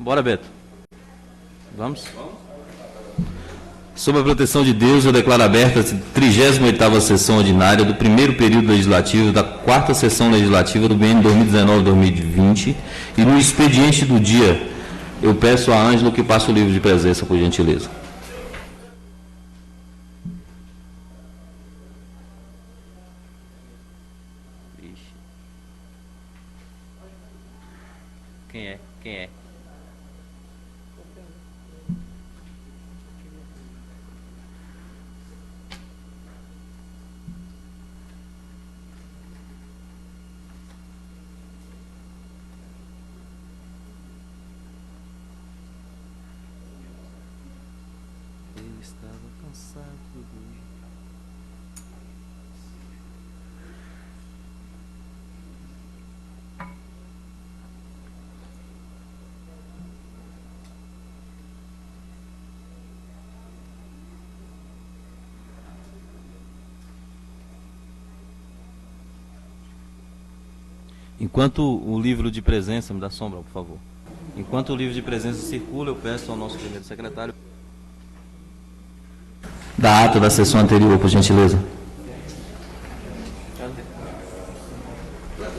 Bora, Beto. Vamos? Sob a proteção de Deus, eu declaro aberta a 38ª sessão ordinária do primeiro período legislativo da 4ª sessão legislativa do biênio 2019-2020 e no expediente do dia, eu peço a Ângelo que passe o livro de presença, por gentileza. Quem é? Quem é? Eu estava cansado. Enquanto o livro de presença, me dá sombra, por favor. Enquanto o livro de presença circula, eu peço ao nosso primeiro secretário da ata da sessão anterior, por gentileza.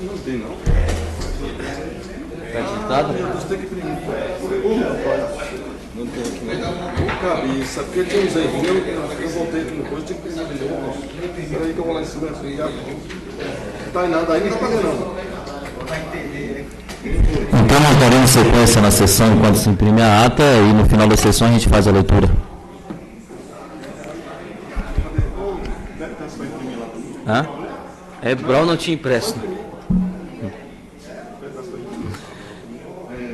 Não tem, não. Está digitado? Você tem que imprimir. Não tem aqui, não. Não cabe isso. É porque tem uns aí. Eu voltei aqui no posto, tem que imprimir de novo. Espera aí que eu vou lá em cima. Não tá em nada aí, não tá pagando, não. Então, nós daremos sequência na sessão enquanto se imprime a ata e no final da sessão a gente faz a leitura. Hã? É, Brau não tinha impresso.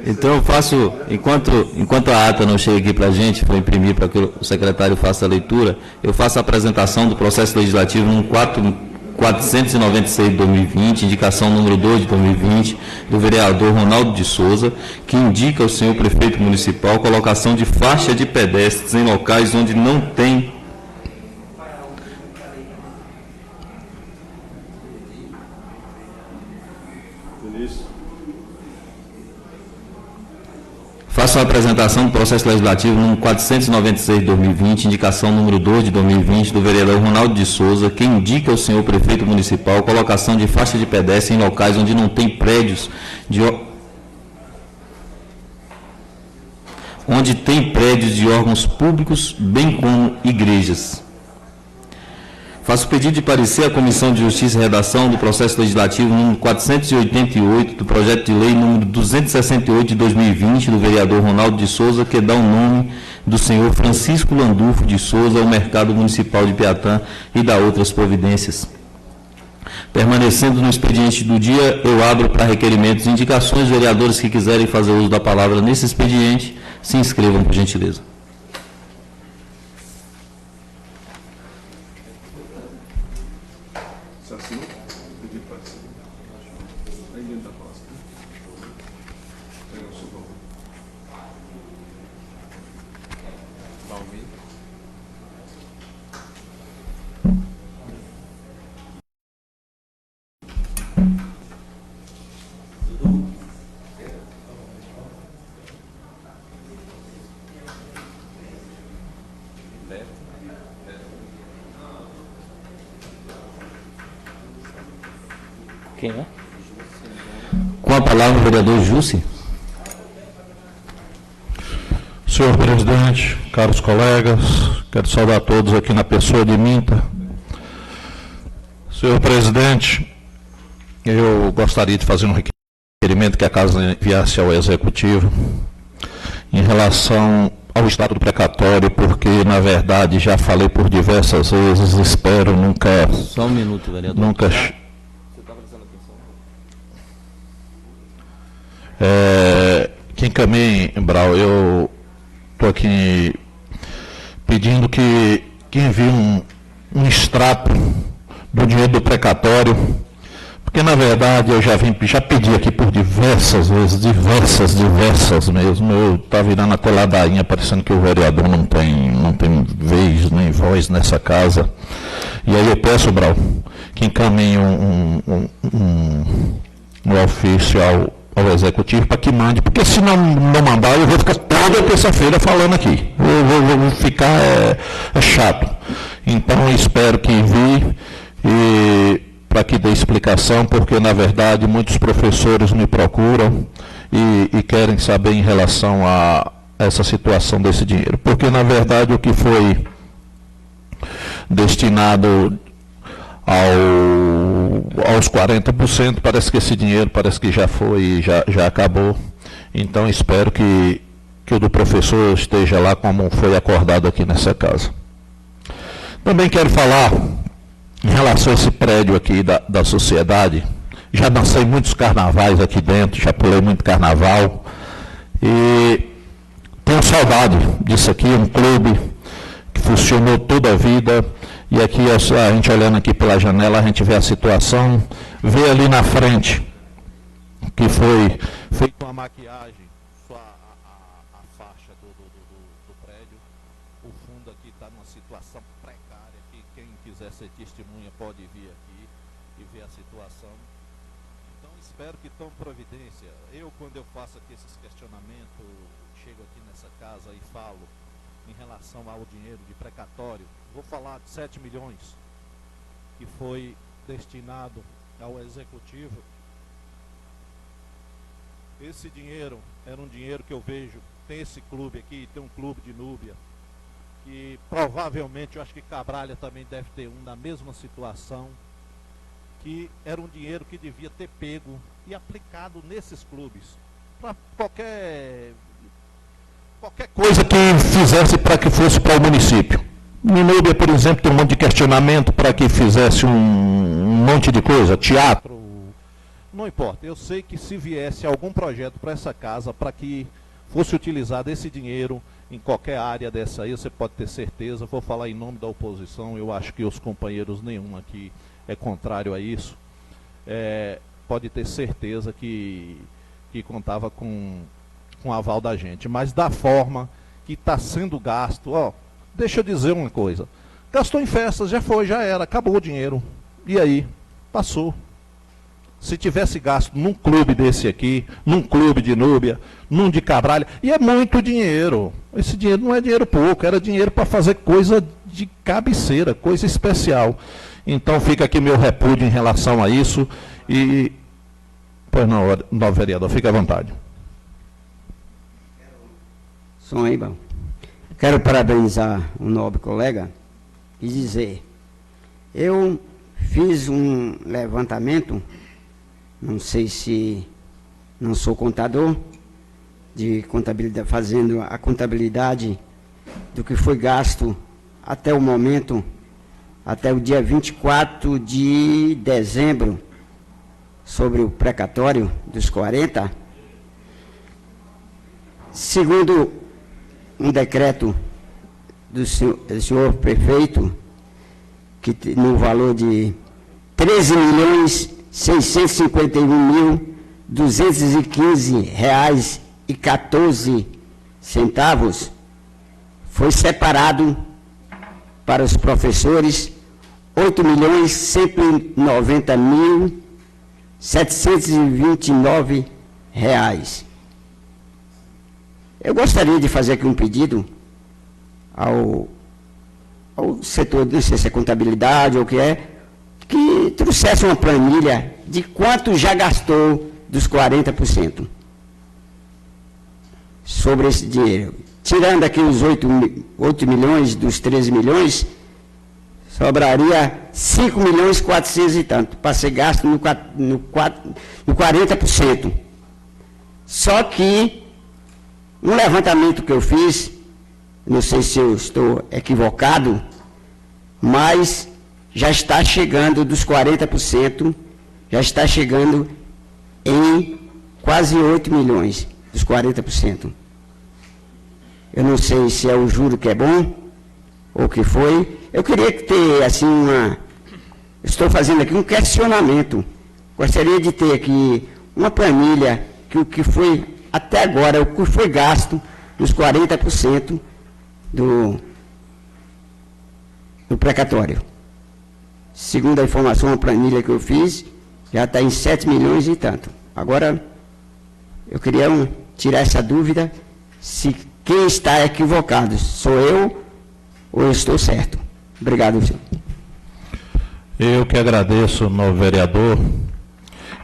Então eu faço, enquanto a ata não chega aqui para a gente, para imprimir, para que o secretário faça a leitura, eu faço a apresentação do processo legislativo no 496 de 2020, indicação número 2 de 2020, do vereador Ronaldo de Souza, que indica ao senhor prefeito municipal colocação de faixa de pedestres em locais onde não tem Faço a apresentação do processo legislativo número 496 de 2020, indicação número 2 de 2020, do vereador Ronaldo de Souza, que indica ao senhor prefeito municipal colocação de faixa de pedestre em locais onde não tem prédios de órgãos públicos, bem como igrejas. Faço pedido de parecer à Comissão de Justiça e Redação do processo legislativo número 488 do projeto de lei número 268 de 2020 do vereador Ronaldo de Souza, que dá o nome do senhor Francisco Landulfo de Souza ao Mercado Municipal de Piatã e dá outras providências. Permanecendo no expediente do dia, eu abro para requerimentos e indicações. Vereadores que quiserem fazer uso da palavra nesse expediente, se inscrevam, por gentileza. Quem é? Com a palavra o vereador Jussi. Senhor presidente, caros colegas, quero saudar a todos aqui na pessoa de Minta. Senhor presidente, eu gostaria de fazer um requerimento que a Casa enviasse ao Executivo em relação ao estado do precatório, porque, na verdade, já falei por diversas vezes, espero nunca... Só um minuto, vereador. Nunca... Quem caminha, Brau, eu estou aqui pedindo que envie um extrato do dinheiro do precatório, porque na verdade eu já pedi aqui por diversas vezes, diversas mesmo. Eu estava virando até ladainha, parecendo que o vereador não tem vez nem voz nessa casa. E aí eu peço, Brau, que encaminhe um ofício ao executivo para que mande, porque se não mandar, eu vou ficar toda terça-feira falando aqui. Vou ficar chato. Então, espero que envie para que dê explicação, porque, na verdade, muitos professores me procuram e querem saber em relação a essa situação desse dinheiro. Porque, na verdade, o que foi destinado aos 40%, parece que esse dinheiro já foi, já acabou. Então, espero que o do professor esteja lá como foi acordado aqui nessa casa. Também quero falar em relação a esse prédio aqui da sociedade. Já dancei muitos carnavais aqui dentro, já pulei muito carnaval. E tenho saudade disso aqui, um clube que funcionou toda a vida. E aqui, a gente olhando aqui pela janela, a gente vê a situação, vê ali na frente, que foi feita uma maquiagem, só a faixa do prédio. O fundo aqui está numa situação precária, que quem quiser ser testemunha pode vir aqui e ver a situação. Então, espero que tome providência. Quando eu faço aqui esses questionamentos, chego aqui nessa casa e falo em relação ao dinheiro de precatório, vou falar de 7 milhões que foi destinado ao executivo. Esse dinheiro era um dinheiro que eu vejo, tem esse clube aqui, tem um clube de Núbia, que provavelmente, eu acho que Cabralha também deve ter um na mesma situação, que era um dinheiro que devia ter pego e aplicado nesses clubes, para qualquer coisa que fizesse para que fosse para o município. Em Núbia, por exemplo, tem um monte de questionamento para que fizesse um monte de coisa, teatro. Não importa, eu sei que se viesse algum projeto para essa casa, para que fosse utilizado esse dinheiro em qualquer área dessa aí, você pode ter certeza, vou falar em nome da oposição, eu acho que os companheiros nenhum aqui é contrário a isso, pode ter certeza que contava com o aval da gente, mas da forma que está sendo gasto, deixa eu dizer uma coisa, gastou em festas, já era, acabou o dinheiro, e aí, passou. Se tivesse gasto num clube desse aqui, num clube de Núbia, num de Cabralha, e é muito dinheiro, esse dinheiro não é dinheiro pouco, era dinheiro para fazer coisa de cabeceira, coisa especial. Então fica aqui meu repúdio em relação a isso, e, pois não, vereador, fica à vontade. Som aí, bom. Quero parabenizar o nobre colega e dizer, eu fiz um levantamento, não sei se não sou contador, de contabilidade, fazendo a contabilidade do que foi gasto até o momento, até o dia 24 de dezembro, sobre o precatório dos 40, segundo um decreto do senhor prefeito, que no valor de 13.651.215,14, foi separado para os professores 8.190.729 reais. Eu gostaria de fazer aqui um pedido ao setor, não sei se é contabilidade ou o que é, que trouxesse uma planilha de quanto já gastou dos 40% sobre esse dinheiro. Tirando aqui os 8 milhões dos 13 milhões, sobraria 5 milhões 400 e tanto, para ser gasto no 40%. Só que, no levantamento que eu fiz, não sei se eu estou equivocado, mas já está chegando dos 40%, já está chegando em quase 8 milhões dos 40%. Eu não sei se é o juro que é bom, ou o que foi. Eu queria ter, assim, estou fazendo aqui um questionamento. Gostaria de ter aqui uma planilha, que o que foi, até agora, o que foi gasto dos 40% do precatório. Segundo a informação, a planilha que eu fiz, já está em 7 milhões e tanto. Agora, Eu queria tirar essa dúvida, se quem está equivocado, sou eu ou eu estou certo. Obrigado, senhor. Eu que agradeço, novo vereador,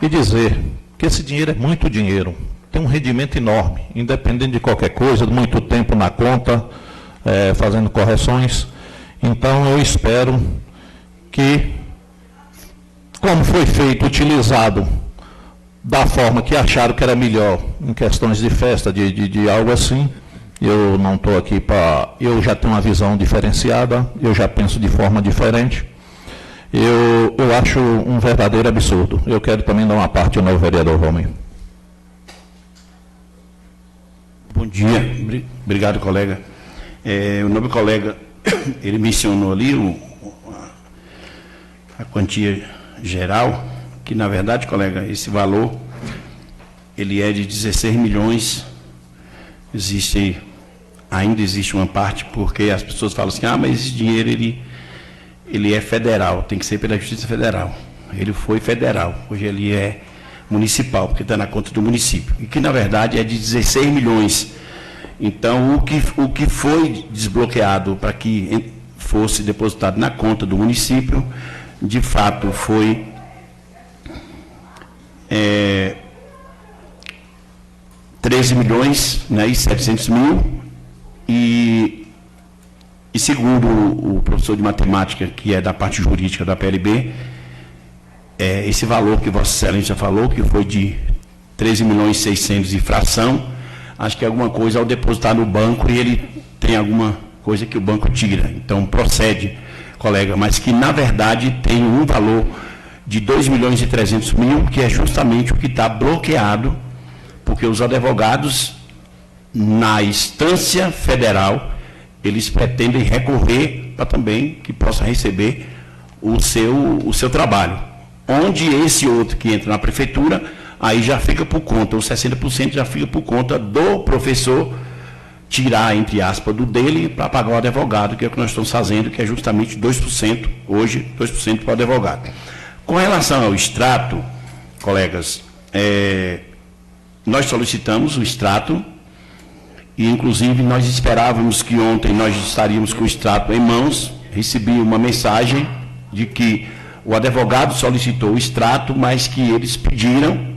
e dizer que esse dinheiro é muito dinheiro, tem um rendimento enorme, independente de qualquer coisa, muito tempo na conta, fazendo correções. Então, eu espero que, como foi feito, utilizado da forma que acharam que era melhor, em questões de festa, de algo assim, eu não estou aqui para... Eu já tenho uma visão diferenciada, eu já penso de forma diferente. Eu acho um verdadeiro absurdo. Eu quero também dar uma parte ao novo vereador Romero. Bom dia, obrigado, colega. O novo colega, ele mencionou ali a quantia geral, que na verdade, colega, esse valor, ele é de 16 milhões, ainda existe uma parte, porque as pessoas falam assim, mas esse dinheiro, ele é federal, tem que ser pela Justiça Federal. Ele foi federal, hoje ele é municipal, porque está na conta do município. E que, na verdade, é de 16 milhões. Então, o que foi desbloqueado para que fosse depositado na conta do município, de fato, foi 13 milhões, né, e 700 mil, e segundo o professor de matemática, que é da parte jurídica da PLB, esse valor que Vossa Excelência falou, que foi de 13 milhões e 600 e fração, acho que é alguma coisa ao depositar no banco e ele tem alguma coisa que o banco tira. Então, procede, colega, mas que, na verdade, tem um valor de 2 milhões e 300 mil, que é justamente o que está bloqueado, porque os advogados, na instância federal, eles pretendem recorrer para também que possa receber o seu trabalho. Onde esse outro que entra na prefeitura, aí já fica por conta, os 60% já fica por conta do professor tirar, entre aspas, do dele para pagar o advogado, que é o que nós estamos fazendo, que é justamente 2%, hoje, 2% para o advogado. Com relação ao extrato, colegas, nós solicitamos o extrato, e inclusive nós esperávamos que ontem nós estaríamos com o extrato em mãos. Recebi uma mensagem de que o advogado solicitou o extrato, mas que eles pediram,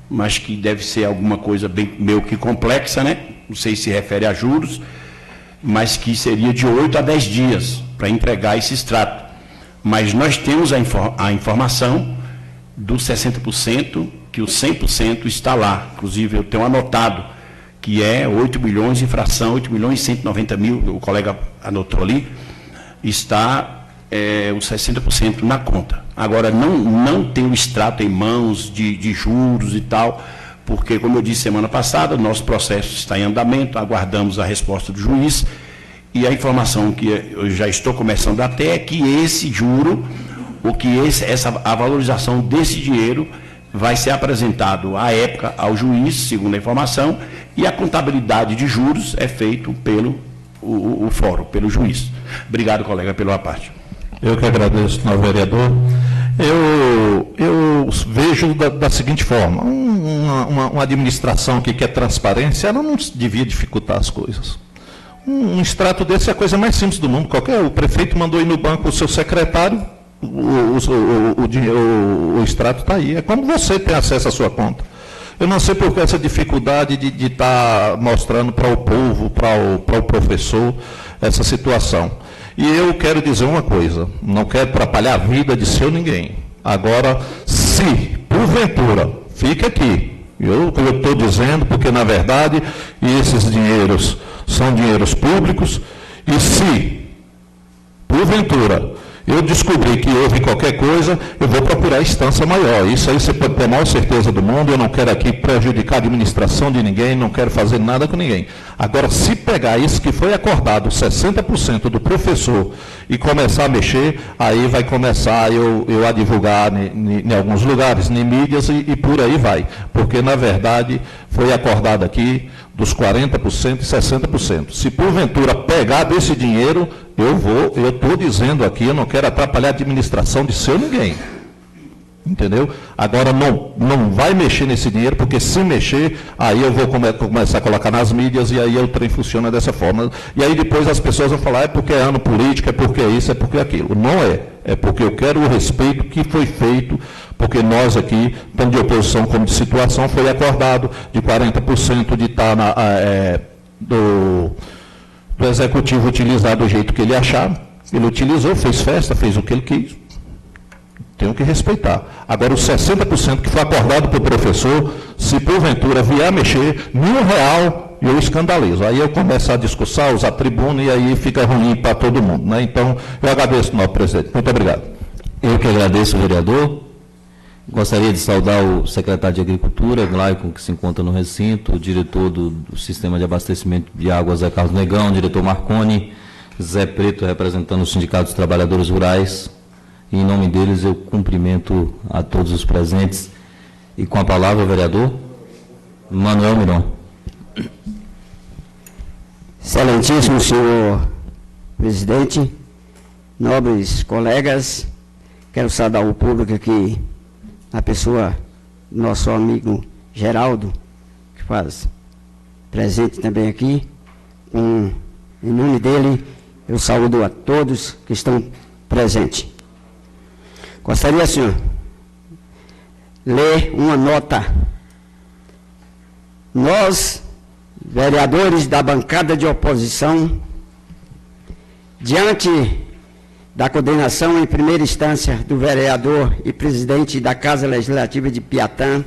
mas que deve ser alguma coisa bem meio que complexa, né? Não sei se refere a juros, mas que seria de 8 a 10 dias para entregar esse extrato. Mas nós temos a informação dos 60%, que o 100% está lá. Inclusive, eu tenho anotado que é 8 milhões em fração, 8 milhões e 190 mil, o colega anotou ali, está os 60% na conta. Agora, não tem o extrato em mãos de juros e tal, porque, como eu disse semana passada, nosso processo está em andamento, aguardamos a resposta do juiz, e a informação que eu já estou começando até é que esse juro, a valorização desse dinheiro vai ser apresentado à época ao juiz, segundo a informação, e a contabilidade de juros é feito pelo fórum, pelo juiz. Obrigado, colega, pela parte. Eu que agradeço, novo vereador. Eu vejo da seguinte forma, uma administração que quer transparência, ela não devia dificultar as coisas. Um extrato desse é a coisa mais simples do mundo. O prefeito mandou ir no banco o seu secretário, o extrato está aí. É como você tem acesso à sua conta. Eu não sei por que essa dificuldade de estar mostrando para o povo, para o professor, essa situação. E eu quero dizer uma coisa, não quero atrapalhar a vida de seu ninguém. Agora, se, porventura, fica aqui, eu estou dizendo, porque, na verdade, esses dinheiros são dinheiros públicos, e se, porventura, eu descobri que houve qualquer coisa, eu vou procurar a instância maior. Isso aí você pode ter a maior certeza do mundo, eu não quero aqui prejudicar a administração de ninguém, não quero fazer nada com ninguém. Agora, se pegar isso que foi acordado, 60% do professor, e começar a mexer, aí vai começar eu a divulgar em alguns lugares, em mídias, e por aí vai. Porque, na verdade, foi acordado aqui dos 40% e 60%. Se porventura pegar desse dinheiro, eu estou dizendo aqui, eu não quero atrapalhar a administração de seu ninguém. Entendeu? Agora não vai mexer nesse dinheiro, porque se mexer, aí eu vou começar a colocar nas mídias e aí o trem funciona dessa forma. E aí depois as pessoas vão falar, é porque é ano político, é porque é isso, é porque é aquilo. Não é. É porque eu quero o respeito que foi feito, porque nós aqui, tanto de oposição como de situação, foi acordado de 40% de estar do executivo utilizar do jeito que ele achava. Ele utilizou, fez festa, fez o que ele quis. Tenho que respeitar. Agora, os 60% que foi acordado pelo professor, se porventura vier mexer, R$1,000, eu escandalizo. Aí eu começo a discussão, usar a tribuna, e aí fica ruim para todo mundo. Né? Então, eu agradeço, nosso presidente. Muito obrigado. Eu que agradeço, vereador. Gostaria de saudar o secretário de Agricultura, Glaicon, que se encontra no recinto, o diretor do Sistema de Abastecimento de Água, Zé Carlos Negão, o diretor Marconi, Zé Preto, representando o Sindicato dos Trabalhadores Rurais. E, em nome deles, eu cumprimento a todos os presentes. E com a palavra, o vereador Manuel Miron. Excelentíssimo senhor presidente, nobres colegas, quero saudar o público aqui, a pessoa do nosso amigo Geraldo, que faz presente também aqui. Em nome dele, eu saúdo a todos que estão presentes. Gostaria, senhor, ler uma nota. Nós, vereadores da bancada de oposição, diante da condenação em primeira instância do vereador e presidente da Casa Legislativa de Piatã,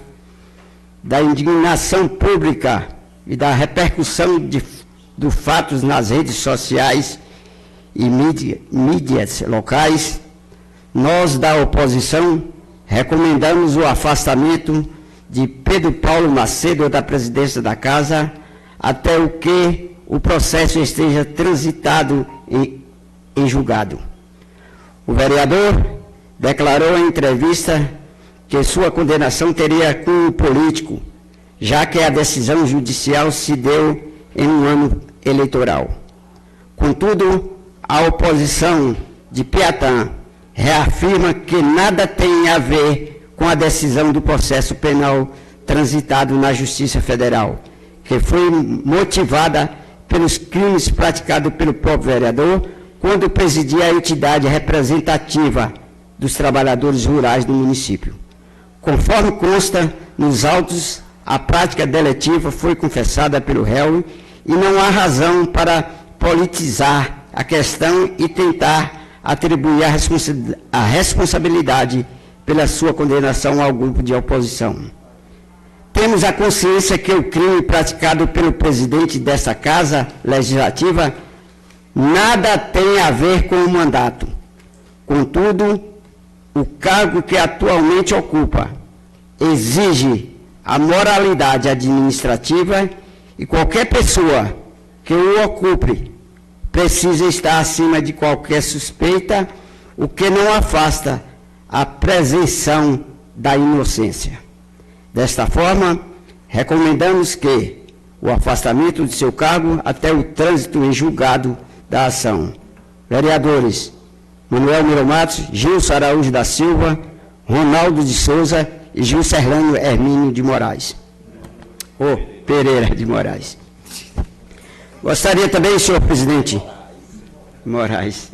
da indignação pública e da repercussão dos fatos nas redes sociais e mídias locais, nós da oposição recomendamos o afastamento de Pedro Paulo Macedo da presidência da Casa até o que o processo esteja transitado em julgado. O vereador declarou em entrevista que sua condenação teria cunho político, já que a decisão judicial se deu em um ano eleitoral. Contudo, a oposição de Piatã reafirma que nada tem a ver com a decisão do processo penal transitado na Justiça Federal, que foi motivada pelos crimes praticados pelo próprio vereador quando presidia a entidade representativa dos trabalhadores rurais do município. Conforme consta nos autos, a prática deletiva foi confessada pelo réu e não há razão para politizar a questão e tentar atribuir a responsabilidade pela sua condenação ao grupo de oposição. Temos a consciência que o crime praticado pelo presidente dessa Casa Legislativa nada tem a ver com o mandato. Contudo, o cargo que atualmente ocupa exige a moralidade administrativa e qualquer pessoa que o ocupe precisa estar acima de qualquer suspeita, o que não afasta a presunção da inocência. Desta forma, recomendamos que o afastamento de seu cargo até o trânsito em julgado da ação. Vereadores Manuel Miron Matos, Gilson Araújo da Silva, Ronaldo de Souza e Gilcerlano Hermínio de Moraes. Pereira de Moraes. Gostaria também, senhor presidente Moraes,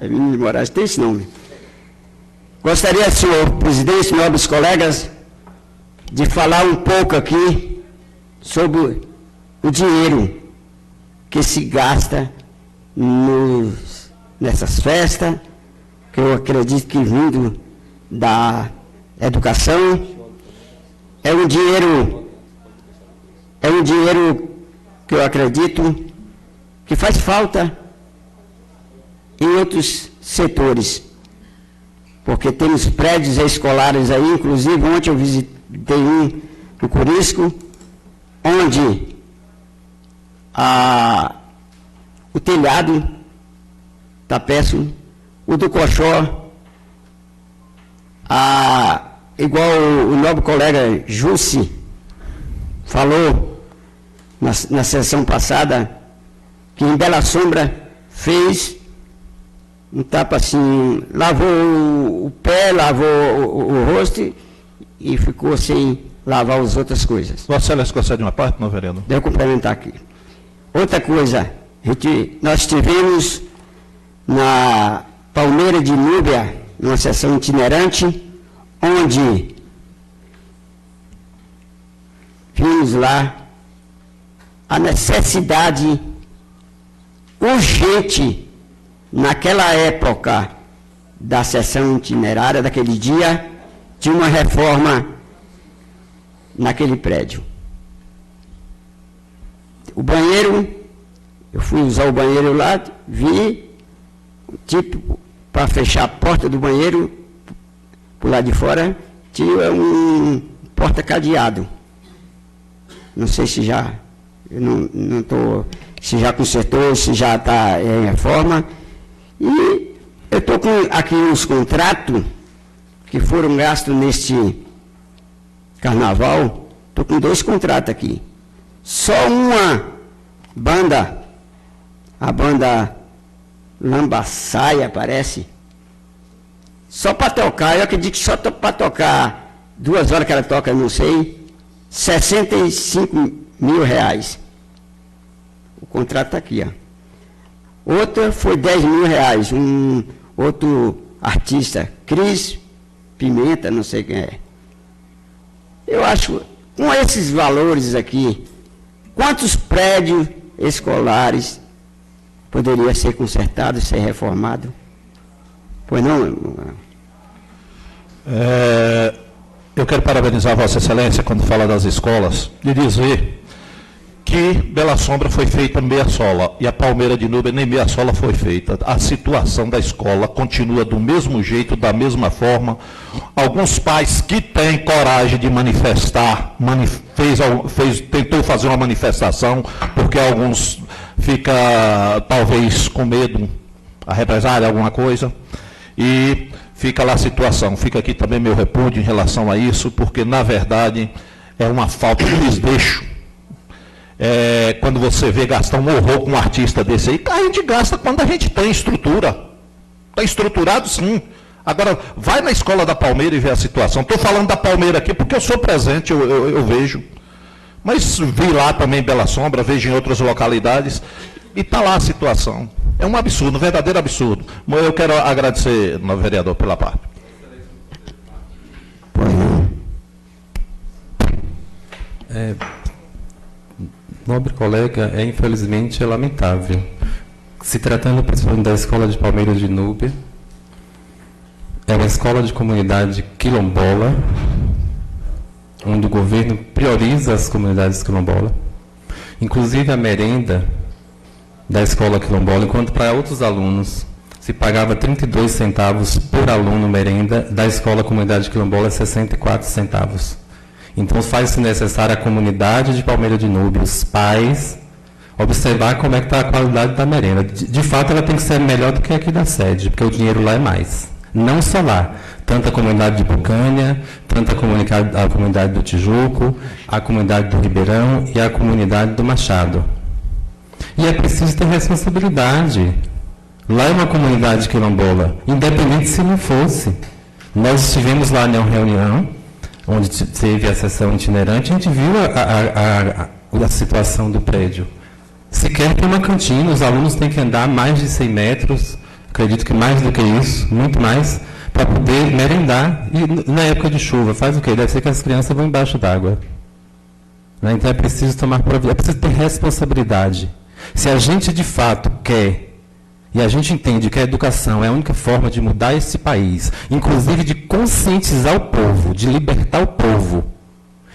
Hermínio de Moraes, tem esse nome. Gostaria, senhor presidente, nobres colegas, de falar um pouco aqui sobre o dinheiro que se gasta nessas festas, que eu acredito que vindo da educação, é um dinheiro que eu acredito que faz falta em outros setores, porque temos prédios escolares aí, inclusive ontem eu visitei um no Curisco, onde o telhado está péssimo, o do Coxó, igual o nobre colega Jussi falou na sessão passada, que em Bela Sombra fez um tapa assim, lavou o pé, lavou o rosto e ficou sem lavar as outras coisas. Vossa Excelência concede uma parte, não, vereador? Devo complementar aqui. Outra coisa, nós tivemos na Palmeira de Núbia, numa sessão itinerante, onde vimos lá a necessidade urgente, naquela época da sessão itinerária, daquele dia, de uma reforma naquele prédio. O banheiro, eu fui usar o banheiro lá, vi, tipo, para fechar a porta do banheiro, por lá de fora, tinha um porta-cadeado. Não sei se já, eu não estou, se já consertou, se já está em reforma. E eu estou com aqui uns contratos que foram gastos neste carnaval. Estou com 2 contratos aqui. Só uma banda, a banda Lambaçaia, parece, só para tocar, eu acredito que só para tocar 2 horas que ela toca, não sei, 65 mil reais. O contrato está aqui, ó. Outra foi 10 mil reais, um outro artista, Cris Pimenta, não sei quem é. Eu acho, com esses valores aqui, quantos prédios escolares poderiam ser consertados, ser reformados? Pois não? Eu quero parabenizar Vossa Excelência quando fala das escolas, e dizer que Bela Sombra foi feita meia sola, e a Palmeira de Núbia nem meia sola foi feita. A situação da escola continua do mesmo jeito, da mesma forma. Alguns pais que têm coragem de manifestar, tentou fazer uma manifestação, porque alguns ficam talvez com medo, a represália, alguma coisa, e fica lá a situação. Fica aqui também meu repúdio em relação a isso, porque na verdade é uma falta de desleixo. Quando você vê gastar um horror com um artista desse aí, a gente gasta quando a gente tem estrutura. Está estruturado, sim. Agora, vai na escola da Palmeira e vê a situação. Estou falando da Palmeira aqui porque eu sou presente, eu vejo. Mas vi lá também Bela Sombra, vejo em outras localidades, e está lá a situação. É um absurdo, um verdadeiro absurdo. Eu quero agradecer, vereador, pela parte. Nobre colega, infelizmente lamentável. Se tratando principalmente da escola de Palmeira de Núbia, é uma escola de comunidade quilombola, onde o governo prioriza as comunidades quilombolas. Inclusive a merenda da escola quilombola, enquanto para outros alunos se pagava 32 centavos por aluno merenda, da escola comunidade quilombola é 64 centavos. Então faz-se necessário a comunidade de Palmeira de Núbia, os pais, observar como é que está a qualidade da merenda. De fato, ela tem que ser melhor do que aqui da sede, porque o dinheiro lá é mais. Não só lá, tanto a comunidade de Bucânia, tanto a comunidade do Tijuco, a comunidade do Ribeirão e a comunidade do Machado. E é preciso ter responsabilidade. Lá é uma comunidade quilombola, independente se não fosse. Nós estivemos lá na reunião, onde teve a sessão itinerante, a gente viu a situação do prédio. Sequer tem uma cantina, os alunos têm que andar mais de 100 metros, acredito que mais do que isso, muito mais, para poder merendar. E na época de chuva, faz o quê? Deve ser que as crianças vão embaixo d'água. Então é preciso tomar providência, é preciso ter responsabilidade. Se a gente de fato quer, e a gente entende que a educação é a única forma de mudar esse país, inclusive de conscientizar o povo, de libertar o povo,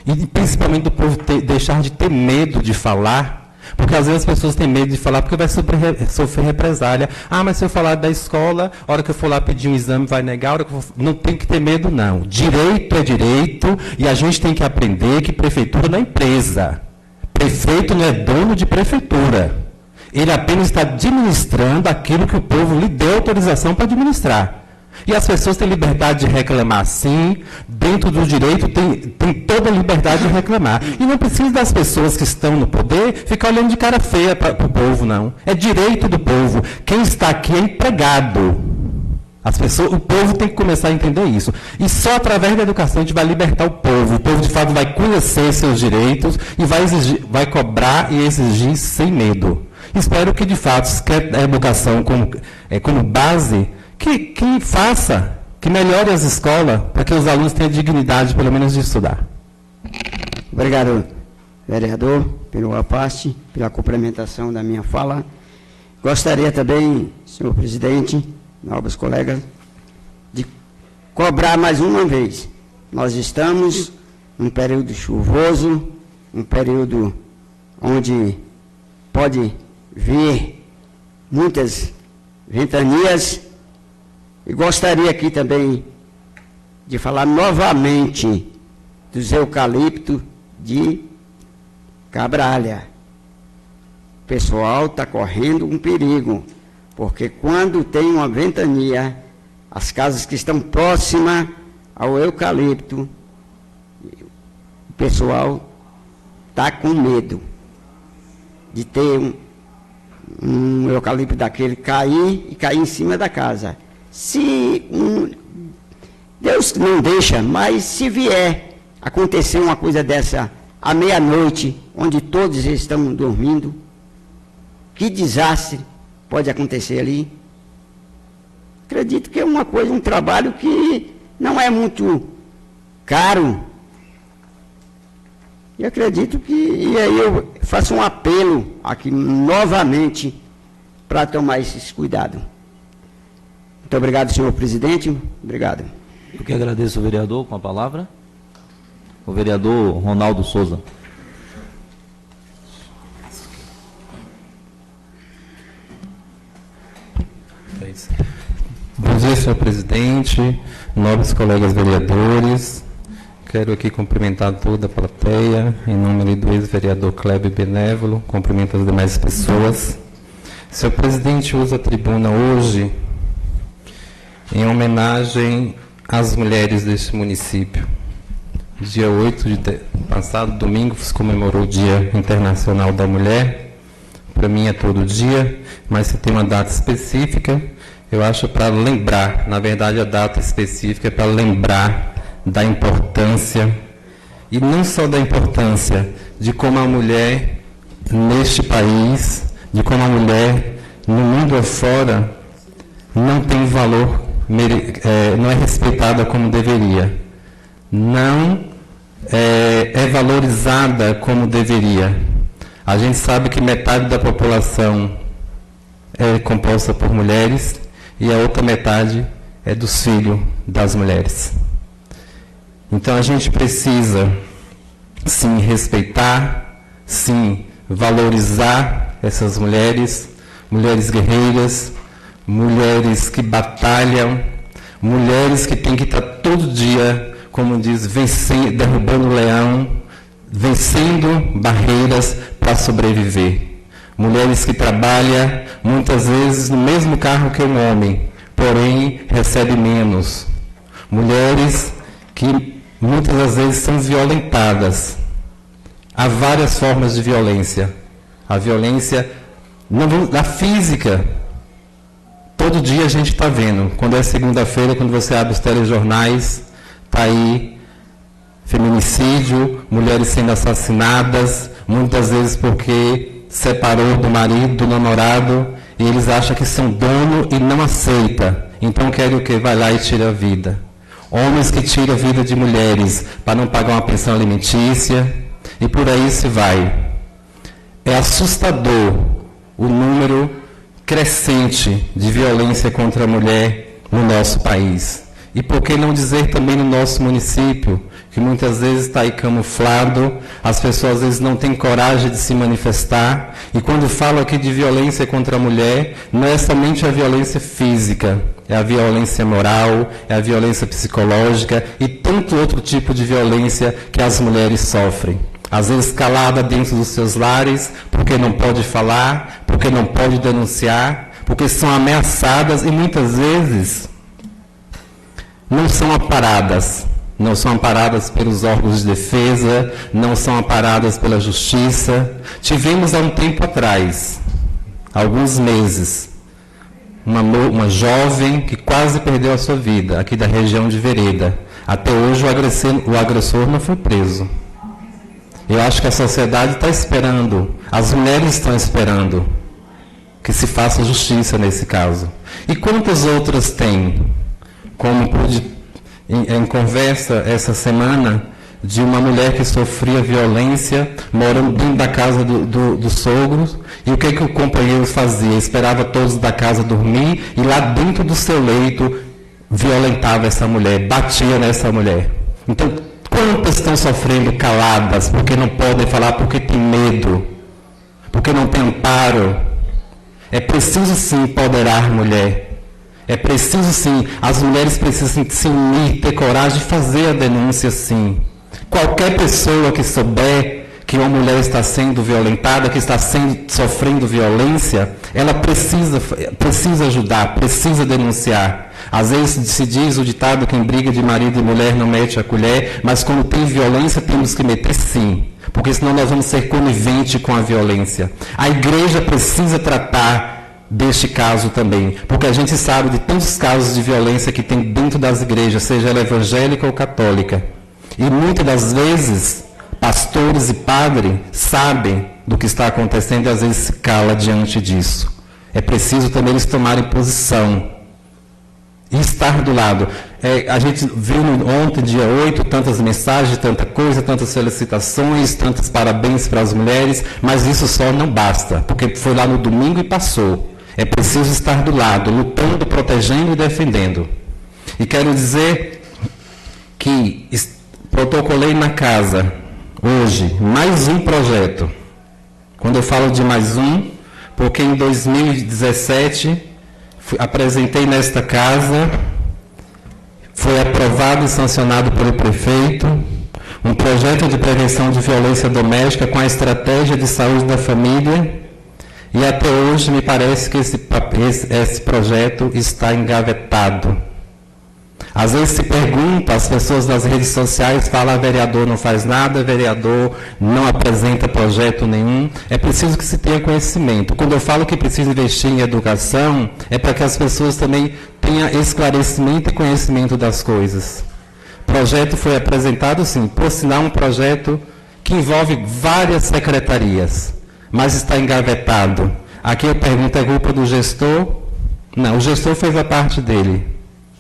e principalmente do povo deixar de ter medo de falar, porque às vezes as pessoas têm medo de falar porque vai sofrer represália. Ah, mas se eu falar da escola, a hora que eu for lá pedir um exame vai negar, a hora que eu for... Não tem que ter medo, não. Direito é direito, e a gente tem que aprender que prefeitura não é empresa. Prefeito não é dono de prefeitura. Ele apenas está administrando aquilo que o povo lhe deu autorização para administrar. E as pessoas têm liberdade de reclamar, sim. Dentro do direito tem toda a liberdade de reclamar. E não precisa das pessoas que estão no poder ficar olhando de cara feia para o povo, não. É direito do povo. Quem está aqui é empregado. O povo tem que começar a entender isso. E só através da educação a gente vai libertar o povo. O povo, de fato, vai conhecer seus direitos e vai cobrar e exigir sem medo. Espero que, de fato, se quer a educação como base, que faça, que melhore as escolas, para que os alunos tenham dignidade, pelo menos, de estudar. Obrigado, vereador, pela parte, pela complementação da minha fala. Gostaria também, senhor presidente, nobres colegas, de cobrar mais uma vez. Nós estamos num período chuvoso, um período onde pode vir muitas ventanias, e gostaria aqui também de falar novamente dos eucaliptos de Cabralha. O pessoal está correndo um perigo, porque quando tem uma ventania, as casas que estão próximas ao eucalipto, o pessoal está com medo de ter um eucalipto daquele cair e cair em cima da casa. Deus não deixa, mas se vier acontecer uma coisa dessa à meia-noite, onde todos estão dormindo, que desastre pode acontecer ali? Acredito que é uma coisa, um trabalho que não é muito caro. E acredito que, e aí eu faço um apelo aqui novamente para tomar esses cuidados. Muito obrigado, senhor presidente. Obrigado. Eu que agradeço o vereador com a palavra. O vereador Ronaldo Souza. Bom dia, senhor presidente, nobres colegas vereadores. Quero aqui cumprimentar toda a plateia, em nome do ex-vereador Kleber Benévolo, cumprimento as demais pessoas. Senhor presidente, usa a tribuna hoje em homenagem às mulheres deste município. Dia 8 de passado, domingo, se comemorou o Dia Internacional da Mulher. Para mim é todo dia, mas se tem uma data específica, eu acho para lembrar, na verdade a data específica é para lembrar da importância, e não só da importância, de como a mulher neste país, de como a mulher no mundo afora não tem valor, não é respeitada como deveria, não é valorizada como deveria. A gente sabe que metade da população é composta por mulheres e a outra metade é dos filhos das mulheres. Então a gente precisa, sim, respeitar, sim, valorizar essas mulheres, mulheres guerreiras, mulheres que batalham, mulheres que têm que estar todo dia, como diz, vencendo, derrubando o leão, vencendo barreiras para sobreviver. Mulheres que trabalham muitas vezes no mesmo carro que um homem, porém recebem menos. Mulheres que muitas das vezes são violentadas. Há várias formas de violência. A violência da física, todo dia a gente está vendo. Quando é segunda-feira, quando você abre os telejornais, está aí feminicídio, mulheres sendo assassinadas, muitas vezes porque separou do marido, do namorado, e eles acham que são dono e não aceita. Então querem o quê? Vai lá e tira a vida. Homens que tiram a vida de mulheres para não pagar uma pensão alimentícia, e por aí se vai. É assustador o número crescente de violência contra a mulher no nosso país. E por que não dizer também no nosso município, que muitas vezes está aí camuflado, as pessoas às vezes não têm coragem de se manifestar, e quando falo aqui de violência contra a mulher, não é somente a violência física, é a violência moral, é a violência psicológica e tanto outro tipo de violência que as mulheres sofrem. Às vezes calada dentro dos seus lares, porque não pode falar, porque não pode denunciar, porque são ameaçadas e muitas vezes não são amparadas. Não são amparadas pelos órgãos de defesa, não são amparadas pela justiça. Tivemos há um tempo atrás, alguns meses, uma jovem que quase perdeu a sua vida, aqui da região de Vereda. Até hoje o agressor não foi preso. Eu acho que a sociedade está esperando, as mulheres estão esperando que se faça justiça nesse caso. E quantas outras tem? Como pude em conversa essa semana de uma mulher que sofria violência morando dentro da casa do sogro, e o que o companheiro fazia? Esperava todos da casa dormir e lá dentro do seu leito violentava essa mulher, batia nessa mulher. Então, quantas estão sofrendo caladas porque não podem falar, porque tem medo, porque não tem amparo? É preciso sim empoderar a mulher. É preciso sim, as mulheres precisam se unir, ter coragem de fazer a denúncia sim. Qualquer pessoa que souber que uma mulher está sendo violentada, que está sofrendo violência, ela precisa ajudar, precisa denunciar. Às vezes se diz o ditado que em briga de marido e mulher não mete a colher, mas quando tem violência temos que meter sim, porque senão nós vamos ser coniventes com a violência. A igreja precisa tratar deste caso também, porque a gente sabe de tantos casos de violência que tem dentro das igrejas, seja ela evangélica ou católica. E muitas das vezes, pastores e padres sabem do que está acontecendo e às vezes se cala diante disso. É preciso também eles tomarem posição e estar do lado. A gente viu ontem, dia 8, tantas mensagens, tanta coisa, tantas felicitações, tantos parabéns para as mulheres, mas isso só não basta, porque foi lá no domingo e passou. É preciso estar do lado, lutando, protegendo e defendendo. E quero dizer que protocolei na casa, hoje, mais um projeto. Quando eu falo de mais um, porque em 2017, apresentei nesta casa, foi aprovado e sancionado pelo prefeito, um projeto de prevenção de violência doméstica com a estratégia de saúde da família. E até hoje me parece que esse projeto está engavetado. Às vezes se pergunta, as pessoas nas redes sociais falam, vereador não faz nada, vereador não apresenta projeto nenhum. É preciso que se tenha conhecimento. Quando eu falo que precisa investir em educação, é para que as pessoas também tenham esclarecimento e conhecimento das coisas. O projeto foi apresentado, sim, por sinal um projeto que envolve várias secretarias, mas está engavetado. Aqui eu pergunto, é culpa do gestor? Não, o gestor fez a parte dele,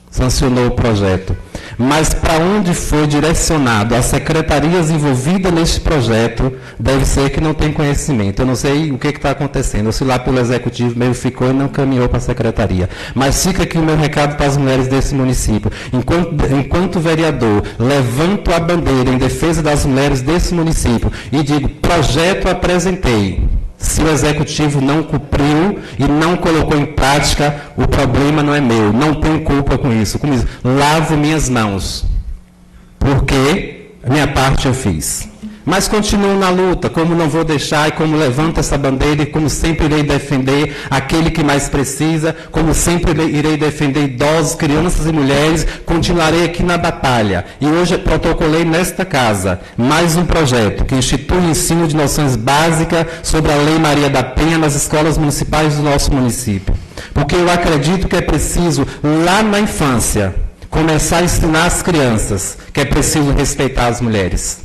sancionou o projeto. Mas para onde foi direcionado as secretarias envolvidas neste projeto, deve ser que não tem conhecimento. Eu não sei o que está acontecendo. Eu fui lá pelo executivo, meio ficou e não caminhou para a secretaria. Mas fica aqui o meu recado para as mulheres desse município. Enquanto vereador, levanto a bandeira em defesa das mulheres desse município e digo, projeto apresentei. Se o executivo não cumpriu e não colocou em prática, o problema não é meu, não tenho culpa com isso. Lavo minhas mãos, porque a minha parte eu fiz. Mas continuo na luta, como não vou deixar, e como levanto essa bandeira, e como sempre irei defender aquele que mais precisa, como sempre irei defender idosos, crianças e mulheres, continuarei aqui na batalha. E hoje protocolei nesta casa mais um projeto que institui o ensino de noções básicas sobre a Lei Maria da Penha nas escolas municipais do nosso município. Porque eu acredito que é preciso, lá na infância, começar a ensinar as crianças que é preciso respeitar as mulheres.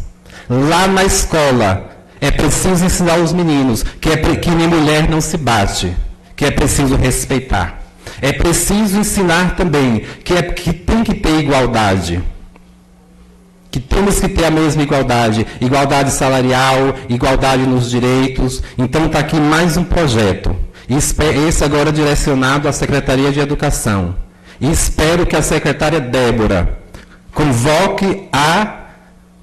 Lá na escola, é preciso ensinar os meninos que nem mulher não se bate, que é preciso respeitar. É preciso ensinar também que tem que ter igualdade, que temos que ter a mesma igualdade, igualdade salarial, igualdade nos direitos. Então está aqui mais um projeto, esse agora direcionado à Secretaria de Educação. E espero que a secretária Débora convoque a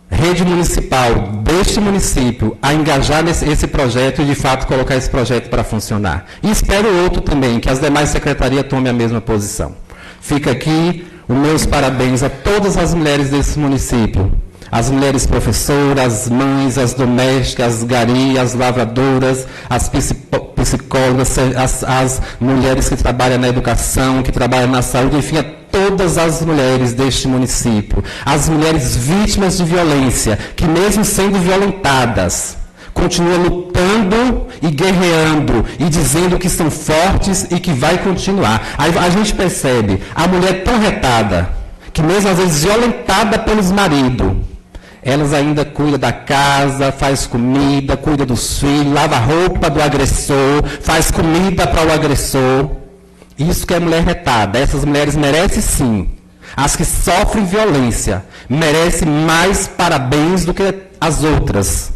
rede municipal deste município a engajar nesse projeto e, de fato, colocar esse projeto para funcionar. E espero outro também, que as demais secretarias tomem a mesma posição. Fica aqui os meus parabéns a todas as mulheres desse município. As mulheres professoras, as mães, as domésticas, as garias, as lavadoras, as psicólogas, as mulheres que trabalham na educação, que trabalham na saúde, enfim, a todas as mulheres deste município, as mulheres vítimas de violência, que mesmo sendo violentadas, continuam lutando e guerreando e dizendo que são fortes e que vai continuar. Aí a gente percebe a mulher tão retada, que mesmo às vezes violentada pelos maridos, elas ainda cuidam da casa, faz comida, cuida dos filhos, lava a roupa do agressor, faz comida para o agressor. Isso que é mulher retada. Essas mulheres merecem sim. As que sofrem violência merecem mais parabéns do que as outras.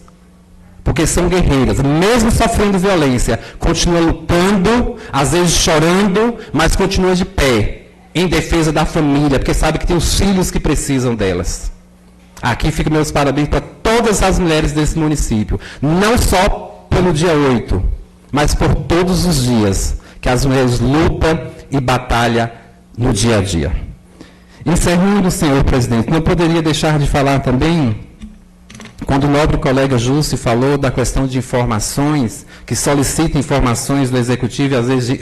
Porque são guerreiras. Mesmo sofrendo violência, continuam lutando, às vezes chorando, mas continuam de pé, em defesa da família, porque sabe que tem os filhos que precisam delas. Aqui ficam meus parabéns para todas as mulheres desse município. Não só pelo dia 8, mas por todos os dias que as mulheres lutam e batalham no dia a dia. Encerrando, senhor presidente, não poderia deixar de falar também, quando o nobre colega Júcio falou da questão de informações, que solicita informações do Executivo e às vezes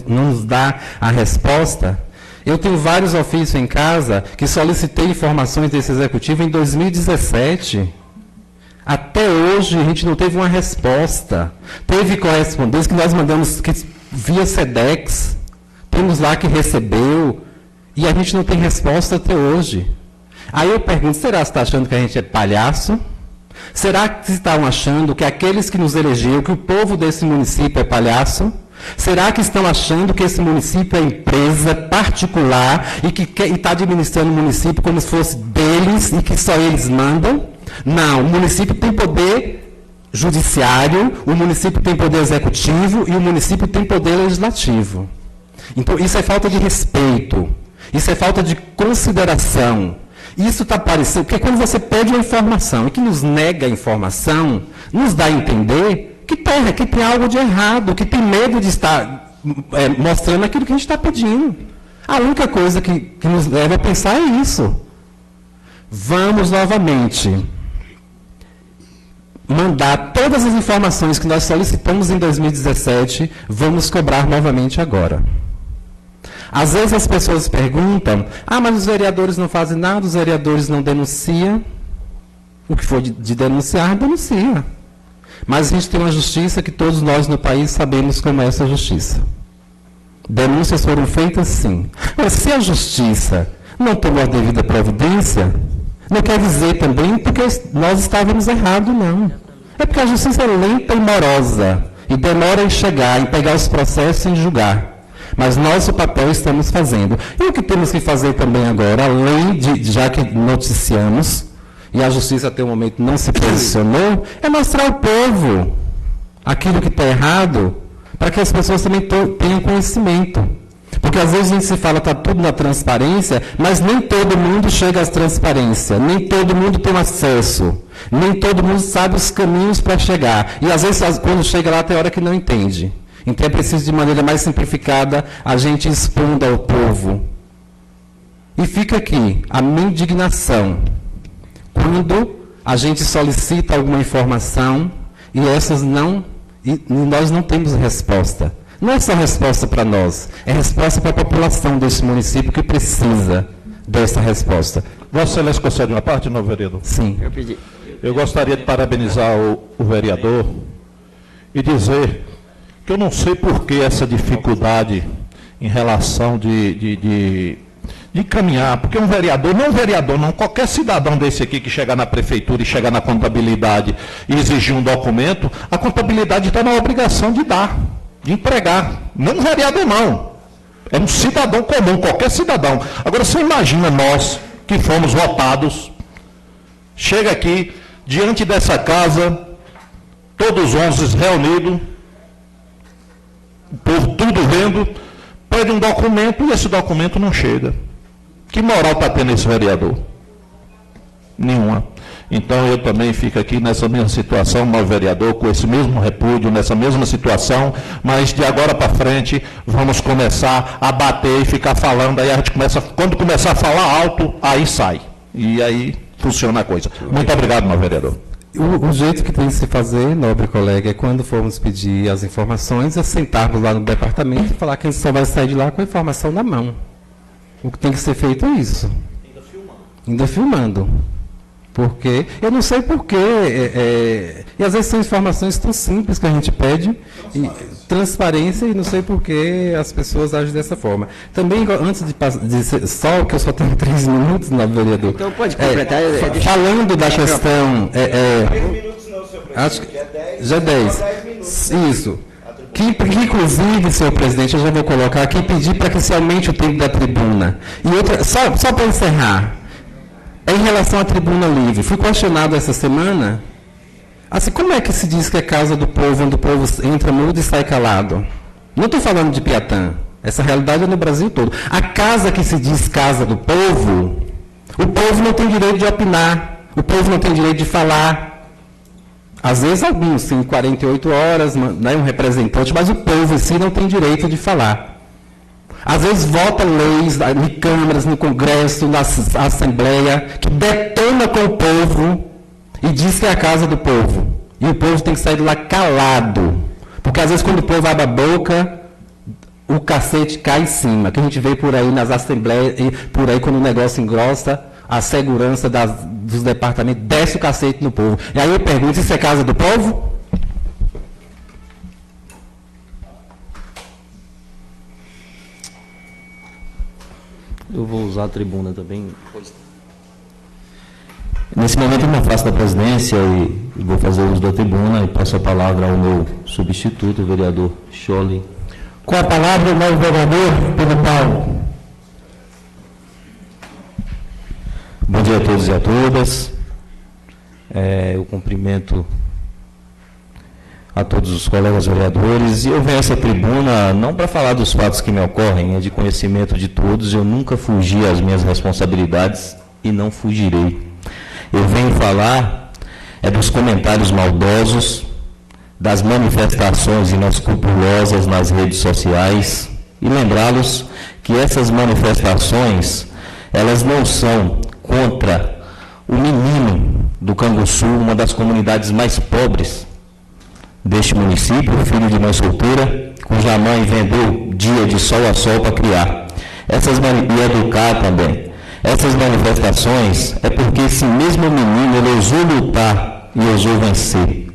não nos dá a resposta. Eu tenho vários ofícios em casa que solicitei informações desse Executivo em 2017. Até hoje a gente não teve uma resposta. Teve correspondência que nós mandamos via SEDEX, temos lá que recebeu, e a gente não tem resposta até hoje. Aí eu pergunto, será que você está achando que a gente é palhaço? Será que estão achando que aqueles que nos elegeu, que o povo desse município é palhaço? Será que estão achando que esse município é empresa particular e que está administrando o município como se fosse deles e que só eles mandam? Não, o município tem poder judiciário, o município tem poder executivo e o município tem poder legislativo. Então, isso é falta de respeito, isso é falta de consideração. Isso está parecendo, porque quando você pede uma informação e que nos nega a informação, nos dá a entender que tem algo de errado, que tem medo de estar mostrando aquilo que a gente está pedindo. A única coisa que nos leva a pensar é isso. Vamos novamente mandar todas as informações que nós solicitamos em 2017, vamos cobrar novamente agora. Às vezes as pessoas perguntam, mas os vereadores não fazem nada, os vereadores não denunciam. O que for de denunciar, denuncia. Mas a gente tem uma justiça que todos nós no país sabemos como é essa justiça. Denúncias foram feitas, sim. Mas se a justiça não tomou a devida providência, não quer dizer também porque nós estávamos errados, não. É porque a justiça é lenta e morosa, e demora em chegar, em pegar os processos e em julgar. Mas nosso papel estamos fazendo. E o que temos que fazer também agora, além de, já que noticiamos, e a justiça até o momento não se posicionou, é mostrar ao povo aquilo que está errado, para que as pessoas também tenham conhecimento. Porque às vezes a gente se fala, está tudo na transparência, mas nem todo mundo chega à transparência, nem todo mundo tem acesso, nem todo mundo sabe os caminhos para chegar. E às vezes, quando chega lá, tem hora que não entende. Então é preciso, de maneira mais simplificada, a gente expondo ao povo. E fica aqui a minha indignação quando a gente solicita alguma informação e nós não temos resposta. Não é só resposta para nós, é resposta para a população desse município que precisa dessa resposta. Vossa Excelência concede uma parte, não, vereador? Sim. Eu gostaria de parabenizar o vereador e dizer que eu não sei por que essa dificuldade em relação de caminhar, porque um vereador, não, qualquer cidadão desse aqui que chegar na prefeitura e chegar na contabilidade e exigir um documento, a contabilidade está na obrigação de dar, de entregar. Não um vereador, não. É um cidadão comum, qualquer cidadão. Agora, você imagina nós, que fomos votados, chega aqui, diante dessa casa, todos 11 reunidos, por tudo vendo, pede um documento e esse documento não chega. Que moral está tendo esse vereador? Nenhuma. Então eu também fico aqui nessa mesma situação, meu vereador, com esse mesmo repúdio, nessa mesma situação, mas de agora para frente vamos começar a bater e ficar falando, aí a gente quando começar a falar alto, aí sai. E aí funciona a coisa. Muito obrigado, meu vereador. O jeito que tem de se fazer, nobre colega, é quando formos pedir as informações, é sentarmos lá no departamento e falar que a gente só vai sair de lá com a informação na mão. O que tem que ser feito é isso. Ainda filmando. Porque, eu não sei porquê, e às vezes são informações tão simples que a gente pede, transparência, e não sei porquê as pessoas agem dessa forma. Também, antes de só que eu só tenho 3 minutos, vereador. Então pode completar. Falando da questão. Acho que já é 10. Isso. Que, inclusive, senhor presidente, eu já vou colocar aqui, pedir para que se aumente o tempo da tribuna. E outra, só para encerrar. Em relação à tribuna livre, fui questionado essa semana, assim, como é que se diz que é casa do povo, onde o povo entra mudo e sai calado? Não estou falando de Piatã, essa realidade é no Brasil todo. A casa que se diz casa do povo, o povo não tem direito de opinar, o povo não tem direito de falar. Às vezes alguns, sim, 48 horas, né, um representante, mas o povo em si não tem direito de falar. Às vezes vota leis em câmaras, no Congresso, na Assembleia, que detona com o povo e diz que é a casa do povo. E o povo tem que sair de lá calado. Porque às vezes quando o povo abre a boca, o cacete cai em cima. Que a gente vê por aí nas assembleias, e por aí quando o negócio engrossa, a segurança dos departamentos desce o cacete no povo. E aí eu pergunto, isso é casa do povo? Eu vou usar a tribuna também. Nesse momento eu me afasto da presidência e vou fazer uso da tribuna e passo a palavra ao meu substituto, o vereador Scholle. Com a palavra, o novo vereador, Pedro Paulo. Bom dia a todos e a todas. Eu cumprimento a todos os colegas vereadores, e eu venho a essa tribuna não para falar dos fatos que me ocorrem, é de conhecimento de todos, eu nunca fugi às minhas responsabilidades e não fugirei. Eu venho falar dos comentários maldosos, das manifestações inescrupulosas nas redes sociais, e lembrá-los que essas manifestações, elas não são contra o menino do Canguçu, uma das comunidades mais pobres deste município, filho de mãe solteira, cuja mãe vendeu dia de sol a sol para criar. E educar também. Essas manifestações é porque esse mesmo menino ele ousou lutar e ousou vencer.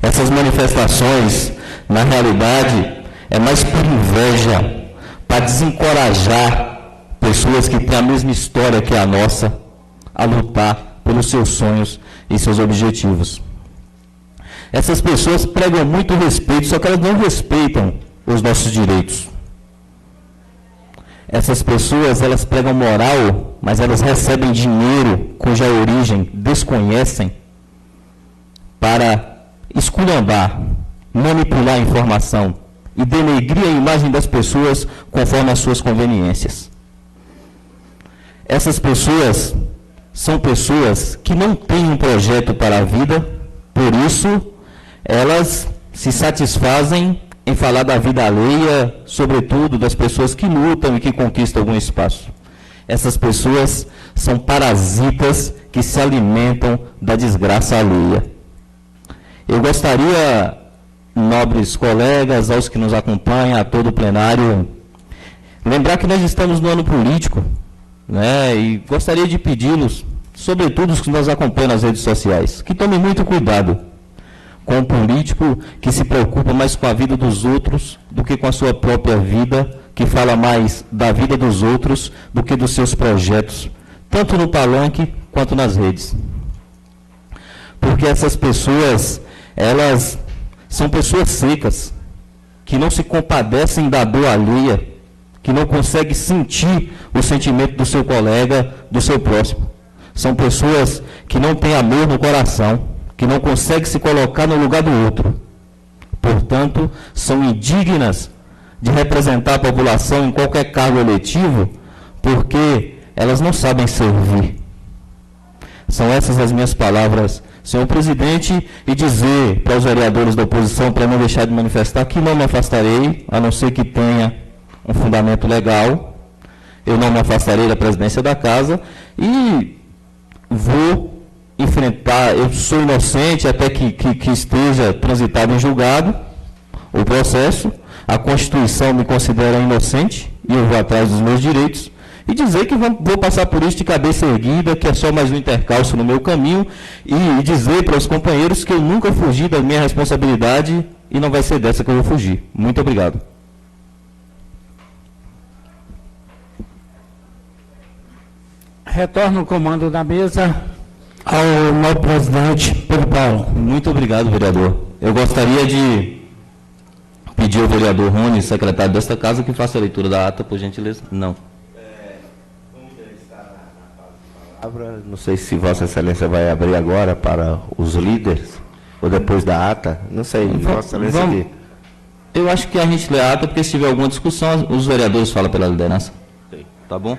Essas manifestações, na realidade, é mais por inveja, para desencorajar pessoas que têm a mesma história que a nossa a lutar pelos seus sonhos e seus objetivos. Essas pessoas pregam muito respeito, só que elas não respeitam os nossos direitos. Essas pessoas, elas pregam moral, mas elas recebem dinheiro cuja origem desconhecem para esculhambar, manipular a informação e denegrir a imagem das pessoas conforme as suas conveniências. Essas pessoas são pessoas que não têm um projeto para a vida, por isso elas se satisfazem em falar da vida alheia, sobretudo das pessoas que lutam e que conquistam algum espaço. Essas pessoas são parasitas que se alimentam da desgraça alheia. Eu gostaria, nobres colegas, aos que nos acompanham, a todo o plenário, lembrar que nós estamos no ano político, né? E gostaria de pedi-los, sobretudo os que nos acompanham nas redes sociais, que tomem muito cuidado com um político que se preocupa mais com a vida dos outros do que com a sua própria vida, que fala mais da vida dos outros do que dos seus projetos, tanto no palanque quanto nas redes. Porque essas pessoas, elas são pessoas secas, que não se compadecem da dor alheia, que não conseguem sentir o sentimento do seu colega, do seu próximo. São pessoas que não têm amor no coração, que não conseguem se colocar no lugar do outro. Portanto, são indignas de representar a população em qualquer cargo eletivo, porque elas não sabem servir. São essas as minhas palavras, senhor presidente, e dizer para os vereadores da oposição, para não deixar de manifestar, que não me afastarei, a não ser que tenha um fundamento legal. Eu não me afastarei da presidência da casa e vou enfrentar, eu sou inocente até que esteja transitado em julgado o processo, a Constituição me considera inocente e eu vou atrás dos meus direitos, E dizer que vou passar por isso de cabeça erguida, que é só mais um intercalço no meu caminho, e dizer para os companheiros que eu nunca fugi da minha responsabilidade e não vai ser dessa que eu vou fugir. Muito obrigado. Retorno o comando da mesa ao novo presidente Pedro Paulo. Muito obrigado, vereador. Eu gostaria de pedir ao vereador Rony, secretário desta casa, que faça a leitura da ata, por gentileza. Não. Não sei se Vossa Excelência vai abrir agora para os líderes, ou depois da ata, não sei, Vossa Excelência aqui. Eu acho que a gente lê a ata, porque se tiver alguma discussão, os vereadores falam pela liderança. Tá bom?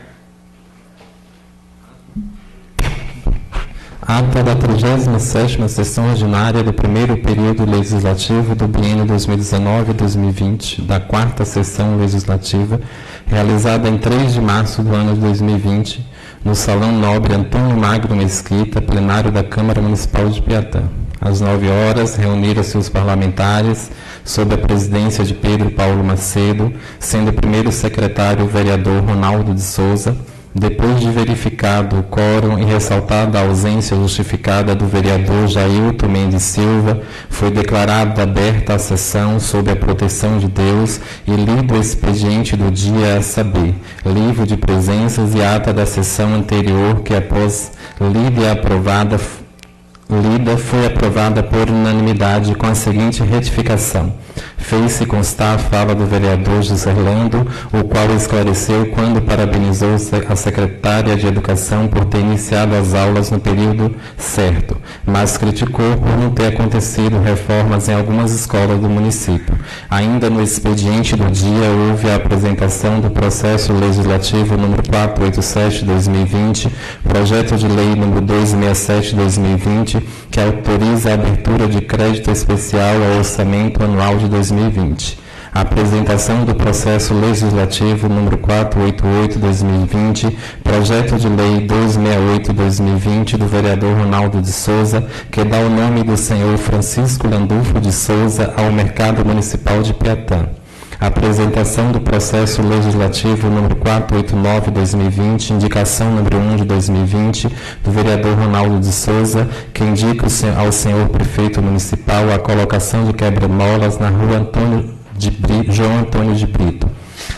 Ata da 37ª sessão ordinária do primeiro período legislativo do biênio 2019-2020, da 4ª sessão legislativa, realizada em 3 de março do ano de 2020, no Salão Nobre Antônio Magno Mesquita, plenário da Câmara Municipal de Piatã. Às 9 horas, reuniram-se os parlamentares, sob a presidência de Pedro Paulo Macedo, sendo o primeiro secretário o vereador Ronaldo de Souza. Depois de verificado o quórum e ressaltada a ausência justificada do vereador Jailton Mendes Silva, foi declarada aberta a sessão sob a proteção de Deus e lido o expediente do dia, a saber, livro de presenças e ata da sessão anterior, que após lida e aprovada, foi aprovada por unanimidade com a seguinte retificação. Fez-se constar a fala do vereador Giserlando, o qual esclareceu quando parabenizou a secretária de Educação por ter iniciado as aulas no período certo, mas criticou por não ter acontecido reformas em algumas escolas do município. Ainda no expediente do dia, houve a apresentação do processo legislativo número 487/2020, projeto de lei número 267/2020, que autoriza a abertura de crédito especial ao orçamento anual de 2020. A apresentação do processo legislativo número 488/2020, projeto de lei 268/2020 do vereador Ronaldo de Souza, que dá o nome do senhor Francisco Landulfo de Souza ao Mercado Municipal de Piatã. A apresentação do processo legislativo número 489/2020, indicação número 1 de 2020, do vereador Ronaldo de Souza, que indica ao senhor prefeito municipal a colocação de quebra-molas na rua João Antônio de Brito.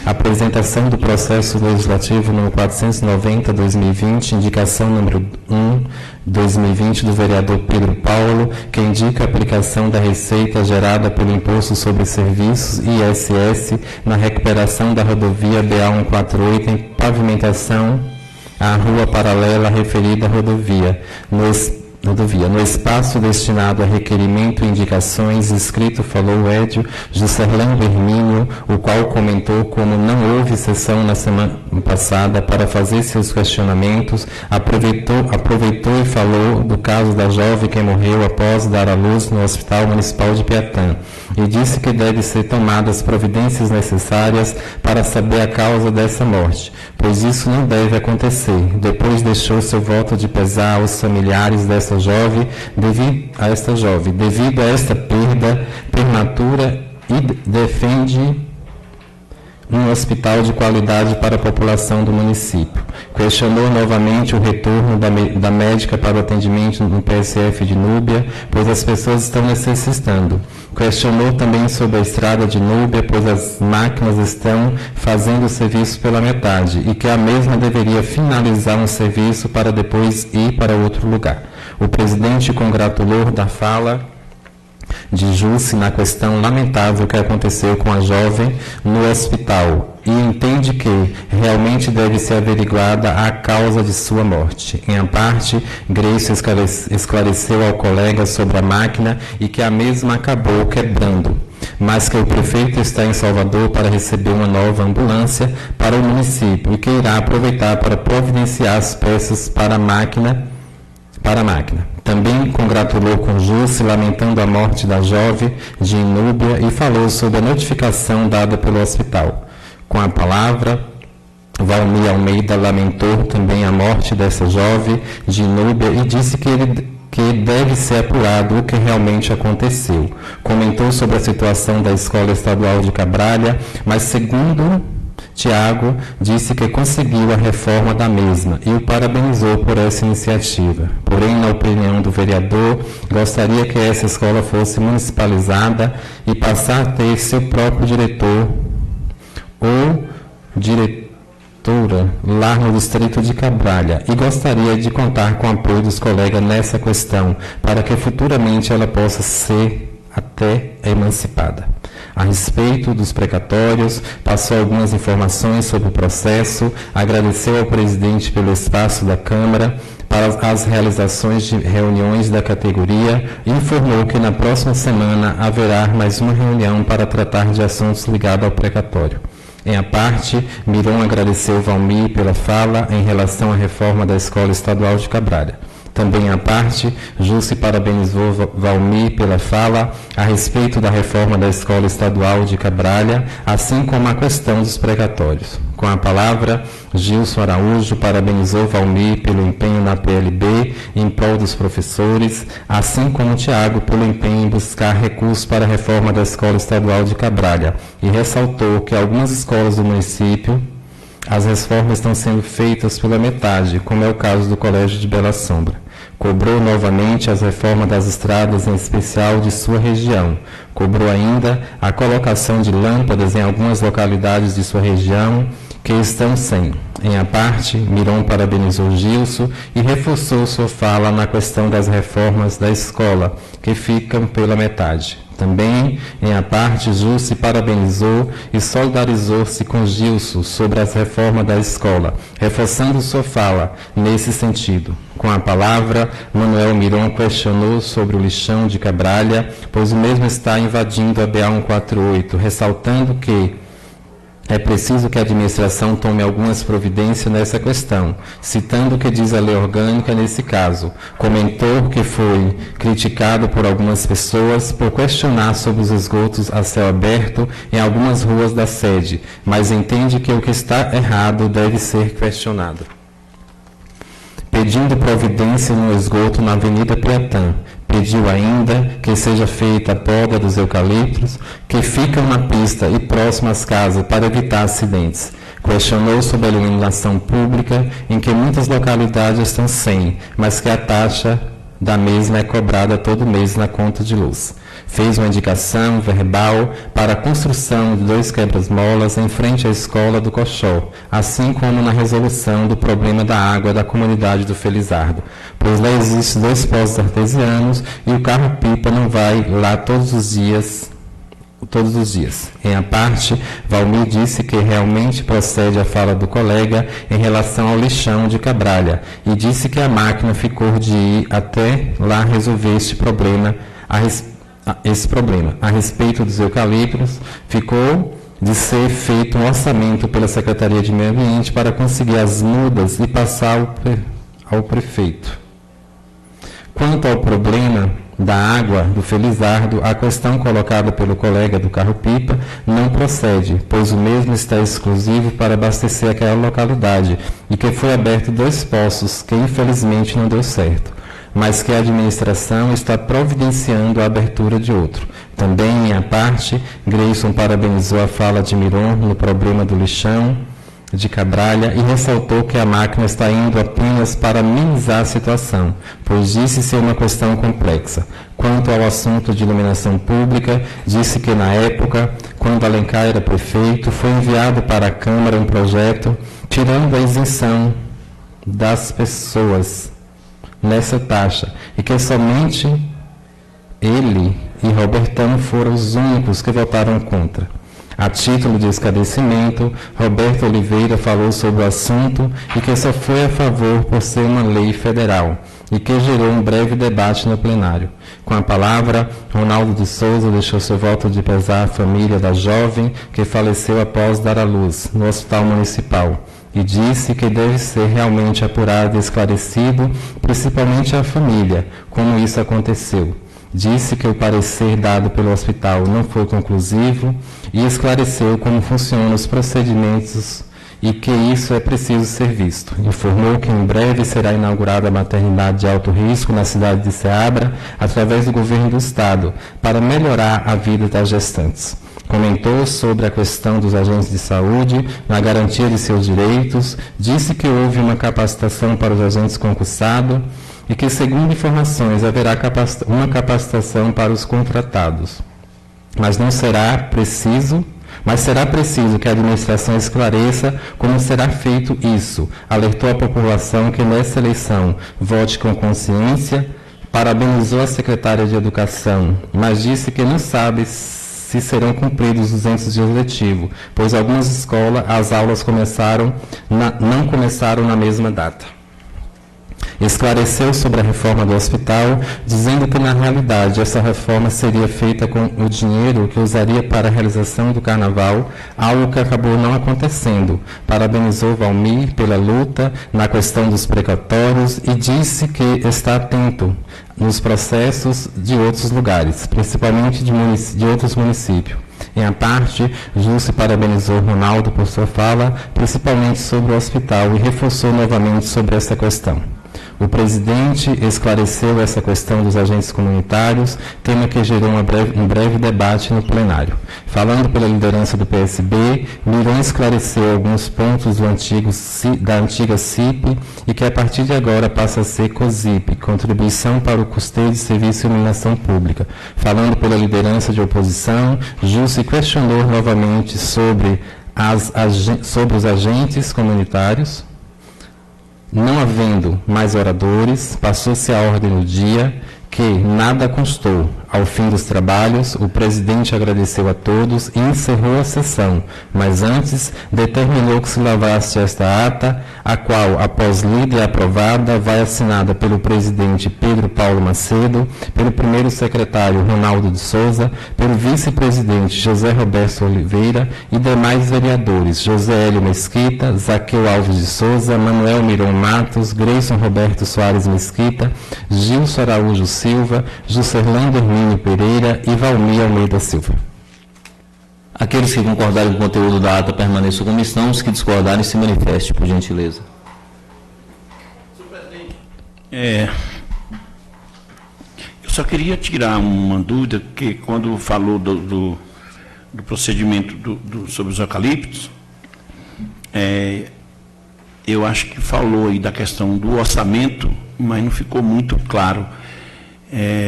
Apresentação do processo legislativo número 490/2020, indicação número 1 2020 do vereador Pedro Paulo, que indica a aplicação da receita gerada pelo Imposto sobre Serviços, ISS, na recuperação da rodovia BA-148 em pavimentação à rua paralela à referida rodovia. No espaço destinado a requerimento e indicações, inscrito falou Edio Juscelano Hermínio, o qual comentou como não houve sessão na semana passada para fazer seus questionamentos, aproveitou e falou do caso da jovem que morreu após dar à luz no Hospital Municipal de Piatã, e disse que deve ser tomadas providências necessárias para saber a causa dessa morte, pois isso não deve acontecer. Depois deixou seu voto de pesar aos familiares dessa jovem, devido a esta perda prematura, e defende um hospital de qualidade para a população do município. Questionou novamente o retorno da médica para o atendimento no PSF de Núbia, pois as pessoas estão necessitando. Questionou também sobre a estrada de Núbia, pois as máquinas estão fazendo o serviço pela metade e que a mesma deveria finalizar um serviço para depois ir para outro lugar. O presidente congratulou da fala de Jusce na questão lamentável que aconteceu com a jovem no hospital e entende que realmente deve ser averiguada a causa de sua morte. Em parte, Grace esclareceu ao colega sobre a máquina e que a mesma acabou quebrando, mas que o prefeito está em Salvador para receber uma nova ambulância para o município e que irá aproveitar para providenciar as peças para a máquina. Também congratulou com Jusce, lamentando a morte da jovem de Inúbia, e falou sobre a notificação dada pelo hospital. Com a palavra, Valmir Almeida lamentou também a morte dessa jovem de Inúbia e disse que deve ser apurado o que realmente aconteceu. Comentou sobre a situação da Escola Estadual de Cabralha, mas segundo Tiago disse que conseguiu a reforma da mesma e o parabenizou por essa iniciativa. Porém, na opinião do vereador, gostaria que essa escola fosse municipalizada e passar a ter seu próprio diretor ou diretora lá no distrito de Cabralha e gostaria de contar com o apoio dos colegas nessa questão, para que futuramente ela possa ser até emancipada. A respeito dos precatórios, passou algumas informações sobre o processo, agradeceu ao presidente pelo espaço da Câmara para as realizações de reuniões da categoria e informou que na próxima semana haverá mais uma reunião para tratar de assuntos ligados ao precatório. Em a parte, Miron agradeceu Valmir pela fala em relação à reforma da Escola Estadual de Cabralha. Também à parte, Jusce parabenizou Valmir pela fala a respeito da reforma da Escola Estadual de Cabralha, assim como a questão dos precatórios. Com a palavra, Gilson Araújo parabenizou Valmir pelo empenho na PLB em prol dos professores, assim como Tiago pelo empenho em buscar recursos para a reforma da Escola Estadual de Cabralha, e ressaltou que algumas escolas do município as reformas estão sendo feitas pela metade, como é o caso do Colégio de Bela Sombra. Cobrou novamente as reformas das estradas, em especial de sua região. Cobrou ainda a colocação de lâmpadas em algumas localidades de sua região que estão sem. Em a parte, Miron parabenizou Gilson e reforçou sua fala na questão das reformas da escola, que ficam pela metade. Também, em a parte, Jusce parabenizou e solidarizou-se com Gilson sobre as reformas da escola, reforçando sua fala nesse sentido. Com a palavra, Manuel Miron questionou sobre o lixão de Cabralha, pois o mesmo está invadindo a BA-148, ressaltando que é preciso que a administração tome algumas providências nessa questão, citando o que diz a lei orgânica nesse caso. Comentou que foi criticado por algumas pessoas por questionar sobre os esgotos a céu aberto em algumas ruas da sede, mas entende que o que está errado deve ser questionado. Pedindo providência no esgoto na Avenida Piatã, pediu ainda que seja feita a poda dos eucaliptos que ficam na pista e próximo às casas para evitar acidentes. Questionou sobre a iluminação pública, em que muitas localidades estão sem, mas que a taxa da mesma é cobrada todo mês na conta de luz. Fez uma indicação verbal para a construção de 2 quebras-molas em frente à escola do Coxó, assim como na resolução do problema da água da comunidade do Felizardo, pois lá existem 2 poços artesianos e o carro-pipa não vai lá todos os dias. Em a parte, Valmir disse que realmente procede a fala do colega em relação ao lixão de Cabralha e disse que a máquina ficou de ir até lá resolver este problema. A respeito dos eucaliptos, ficou de ser feito um orçamento pela Secretaria de Meio Ambiente para conseguir as mudas e passar ao prefeito. Quanto ao problema da água do Felizardo, a questão colocada pelo colega do carro-pipa não procede, pois o mesmo está exclusivo para abastecer aquela localidade e que foi aberto 2 poços que infelizmente não deu certo, mas que a administração está providenciando a abertura de outro. Também, em a parte, Grayson parabenizou a fala de Miron no problema do lixão de Cabralha e ressaltou que a máquina está indo apenas para minimizar a situação, pois disse ser uma questão complexa. Quanto ao assunto de iluminação pública, disse que na época, quando Alencar era prefeito, foi enviado para a Câmara um projeto tirando a isenção das pessoas nessa taxa, e que somente ele e Robertão foram os únicos que votaram contra. A título de esclarecimento, Roberto Oliveira falou sobre o assunto e que só foi a favor por ser uma lei federal e que gerou um breve debate no plenário. Com a palavra, Ronaldo de Souza deixou seu voto de pesar à família da jovem que faleceu após dar à luz no Hospital Municipal e disse que deve ser realmente apurado e esclarecido, principalmente à família, como isso aconteceu. Disse que o parecer dado pelo hospital não foi conclusivo e esclareceu como funcionam os procedimentos e que isso é preciso ser visto. Informou que em breve será inaugurada a maternidade de alto risco na cidade de Ceabra, através do governo do estado, para melhorar a vida das gestantes. Comentou sobre a questão dos agentes de saúde, na garantia de seus direitos, disse que houve uma capacitação para os agentes concursados e que, segundo informações, haverá uma capacitação para os contratados. Mas será preciso que a administração esclareça como será feito isso. Alertou a população que nessa eleição vote com consciência, parabenizou a secretária de Educação, mas disse que não sabe se serão cumpridos os 200 dias letivos, pois algumas escolas as aulas não começaram na mesma data. Esclareceu sobre a reforma do hospital, dizendo que, na realidade, essa reforma seria feita com o dinheiro que usaria para a realização do carnaval, algo que acabou não acontecendo. Parabenizou Valmir pela luta na questão dos precatórios e disse que está atento nos processos de outros lugares, principalmente de outros municípios. Em a parte, Júlio parabenizou Ronaldo por sua fala, principalmente sobre o hospital, e reforçou novamente sobre essa questão. O presidente esclareceu essa questão dos agentes comunitários, tema que gerou um breve debate no plenário. Falando pela liderança do PSB, Miron esclareceu alguns pontos da antiga CIP e que a partir de agora passa a ser COSIP, Contribuição para o Custeio de Serviço e Iluminação Pública. Falando pela liderança de oposição, Júlio questionou novamente sobre os agentes comunitários. Não havendo mais oradores, passou-se a ordem do dia, que nada constou. Ao fim dos trabalhos, o presidente agradeceu a todos e encerrou a sessão, mas antes determinou que se lavrasse esta ata, a qual, após lida e aprovada, vai assinada pelo presidente Pedro Paulo Macedo, pelo primeiro secretário Ronaldo de Souza, pelo vice-presidente José Roberto Oliveira e demais vereadores José Hélio Mesquita, Zaqueu Alves de Souza, Manuel Miron Matos, Grayson Roberto Soares Mesquita, Gilson Araújo Silva, Juscelando Hermínio Pereira e Valmir Almeida Silva. Aqueles que concordarem com o conteúdo da ata permaneçam como estão, os que discordarem se manifestem, por gentileza. Eu só queria tirar uma dúvida, que quando falou do procedimento sobre os eucaliptos, eu acho que falou aí da questão do orçamento, mas não ficou muito claro.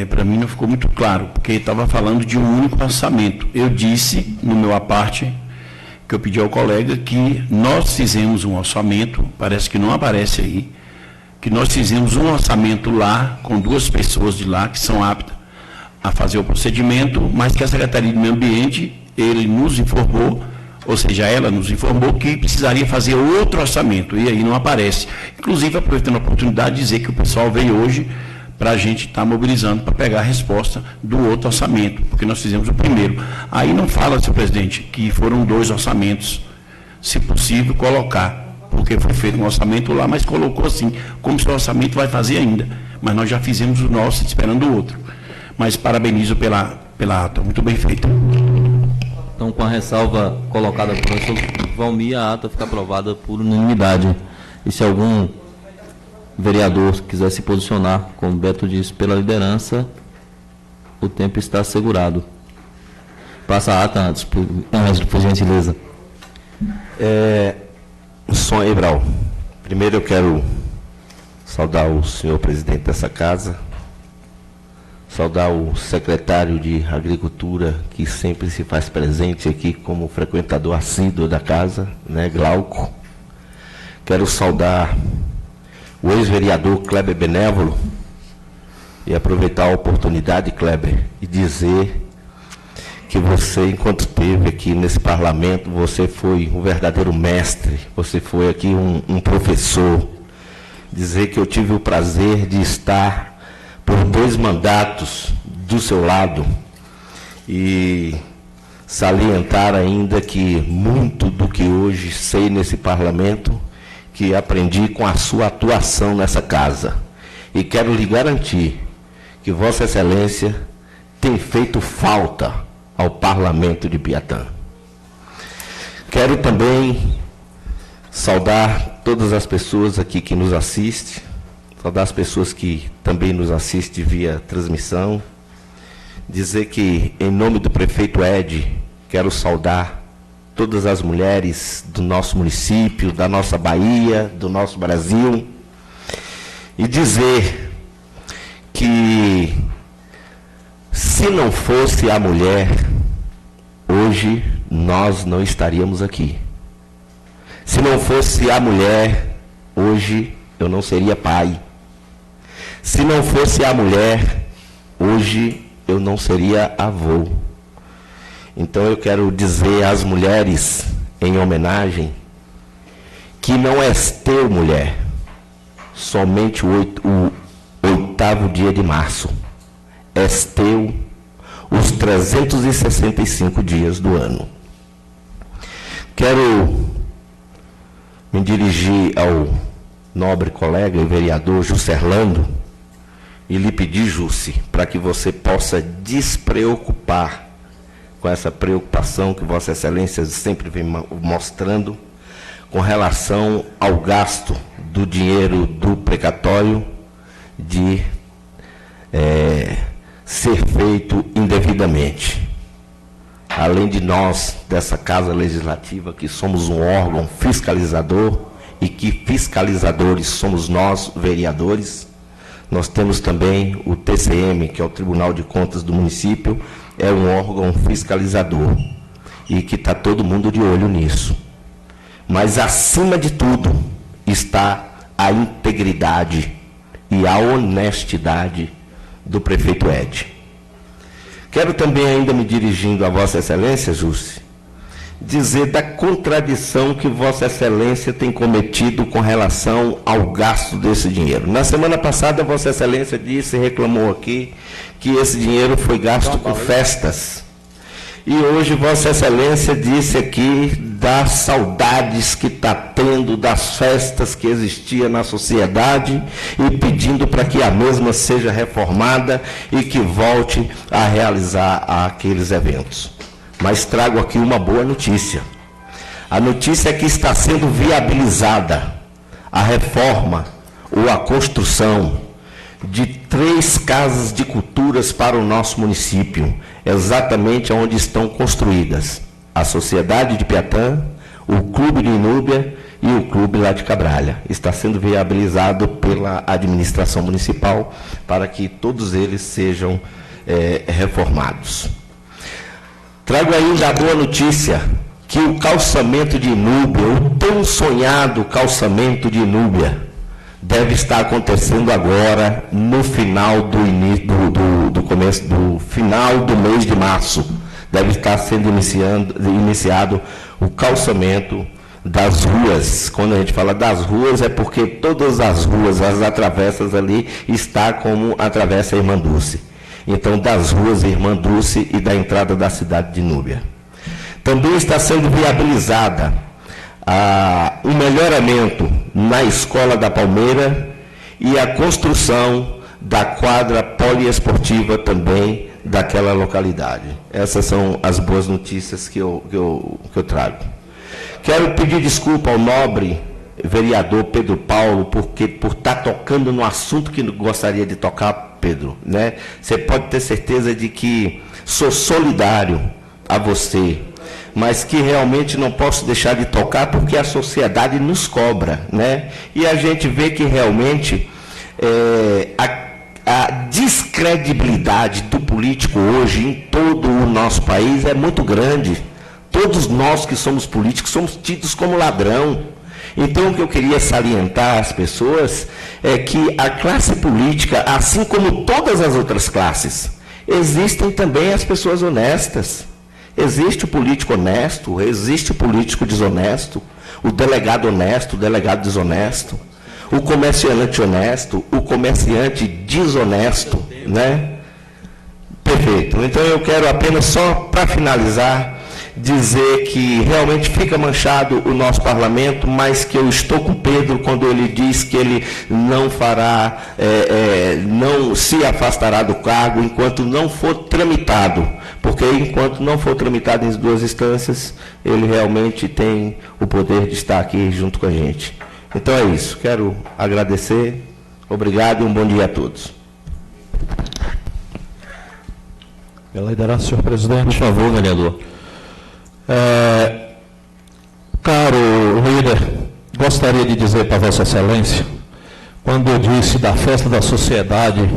Para mim não ficou muito claro, porque estava falando de um único orçamento. Eu disse, no meu aparte, que eu pedi ao colega que nós fizemos um orçamento, parece que não aparece aí, que nós fizemos um orçamento lá, com 2 pessoas de lá, que são aptas a fazer o procedimento, mas que a Secretaria do Meio Ambiente, ele nos informou, ou seja, ela nos informou que precisaria fazer outro orçamento, e aí não aparece. Inclusive, aproveitando a oportunidade de dizer que o pessoal veio hoje para a gente estar mobilizando para pegar a resposta do outro orçamento, porque nós fizemos o primeiro. Aí não fala, senhor presidente, que foram 2 orçamentos, se possível, colocar, porque foi feito um orçamento lá, mas colocou assim, como se o orçamento vai fazer ainda. Mas nós já fizemos o nosso, esperando o outro. Mas parabenizo pela ata, muito bem feita. Então, com a ressalva colocada pelo professor Valmir, a ata fica aprovada por unanimidade. E se algum vereador quiser se posicionar, como o Beto disse, pela liderança, o tempo está assegurado. Passa a ata antes, por gentileza. Som Ebral. Primeiro eu quero saudar o senhor presidente dessa casa, saudar o secretário de Agricultura, que sempre se faz presente aqui como frequentador assíduo da casa, né, Glauco. Quero saudar o ex-vereador Kleber Benévolo e aproveitar a oportunidade, Kleber, e dizer que você, enquanto esteve aqui nesse parlamento, você foi um verdadeiro mestre, você foi aqui um professor. Dizer que eu tive o prazer de estar por 2 mandatos do seu lado e salientar ainda que muito do que hoje sei nesse parlamento, que aprendi com a sua atuação nessa casa. E quero lhe garantir que Vossa Excelência tem feito falta ao Parlamento de Piatã. Quero também saudar todas as pessoas aqui que nos assistem, saudar as pessoas que também nos assistem via transmissão, dizer que, em nome do prefeito Ed, quero saudar todas as mulheres do nosso município, da nossa Bahia, do nosso Brasil, e dizer que, se não fosse a mulher, hoje nós não estaríamos aqui. Se não fosse a mulher, hoje eu não seria pai. Se não fosse a mulher, hoje eu não seria avô. Então eu quero dizer às mulheres, em homenagem, que não és teu, mulher, somente o 8º dia de março. És teu os 365 dias do ano. Quero me dirigir ao nobre colega e vereador Juscelando e lhe pedir, Jusce, para que você possa despreocupar com essa preocupação que Vossa Excelência sempre vem mostrando com relação ao gasto do dinheiro do precatório de ser feito indevidamente. Além de nós, dessa Casa Legislativa, que somos um órgão fiscalizador e que fiscalizadores somos nós, vereadores, nós temos também o TCM, que é o Tribunal de Contas do município, é um órgão fiscalizador e que está todo mundo de olho nisso. Mas, acima de tudo, está a integridade e a honestidade do prefeito Ed. Quero também, ainda me dirigindo a Vossa Excelência, Jusce, dizer da contradição que Vossa Excelência tem cometido com relação ao gasto desse dinheiro. Na semana passada, Vossa Excelência disse, reclamou aqui, que esse dinheiro foi gasto com festas. E hoje Vossa Excelência disse aqui das saudades que está tendo das festas que existia na sociedade e pedindo para que a mesma seja reformada e que volte a realizar aqueles eventos. Mas trago aqui uma boa notícia. A notícia é que está sendo viabilizada a reforma ou a construção de 3 casas de culturas para o nosso município, exatamente onde estão construídas a Sociedade de Piatã, o Clube de Inúbia e o Clube lá de Cabralha. Está sendo viabilizado pela administração municipal para que todos eles sejam reformados. Trago ainda a boa notícia que o calçamento de Inúbia, o tão sonhado calçamento de Inúbia, deve estar acontecendo agora no final do final do mês de março. Deve estar sendo iniciado o calçamento das ruas. Quando a gente fala das ruas, é porque todas as ruas, as atravessas ali, está como a Travessa Irmã Dulce. Então, das ruas Irmã Dulce e da entrada da cidade de Inúbia. Também está sendo viabilizada o melhoramento na Escola da Palmeira e a construção da quadra poliesportiva também daquela localidade. Essas são as boas notícias que eu trago. Quero pedir desculpa ao nobre vereador Pedro Paulo por estar tocando no assunto que gostaria de tocar, Pedro, né? Você pode ter certeza de que sou solidário a você, mas que realmente não posso deixar de tocar porque a sociedade nos cobra, né? E a gente vê que realmente a descredibilidade do político hoje em todo o nosso país é muito grande. Todos nós que somos políticos somos tidos como ladrão. Então, o que eu queria salientar às pessoas é que a classe política, assim como todas as outras classes, existem também as pessoas honestas. Existe o político honesto, existe o político desonesto, o delegado honesto, o delegado desonesto, o comerciante honesto, o comerciante desonesto, né? Perfeito. Então eu quero apenas, só para finalizar, dizer que realmente fica manchado o nosso parlamento, mas que eu estou com Pedro quando ele diz que ele não fará, não se afastará do cargo enquanto não for tramitado, porque enquanto não for tramitado em 2 instâncias, ele realmente tem o poder de estar aqui junto com a gente. Então é isso, quero agradecer, obrigado e um bom dia a todos. Pela liderança, senhor presidente. Por favor, vereador. Caro líder, gostaria de dizer para Vossa Excelência, quando eu disse da festa da sociedade,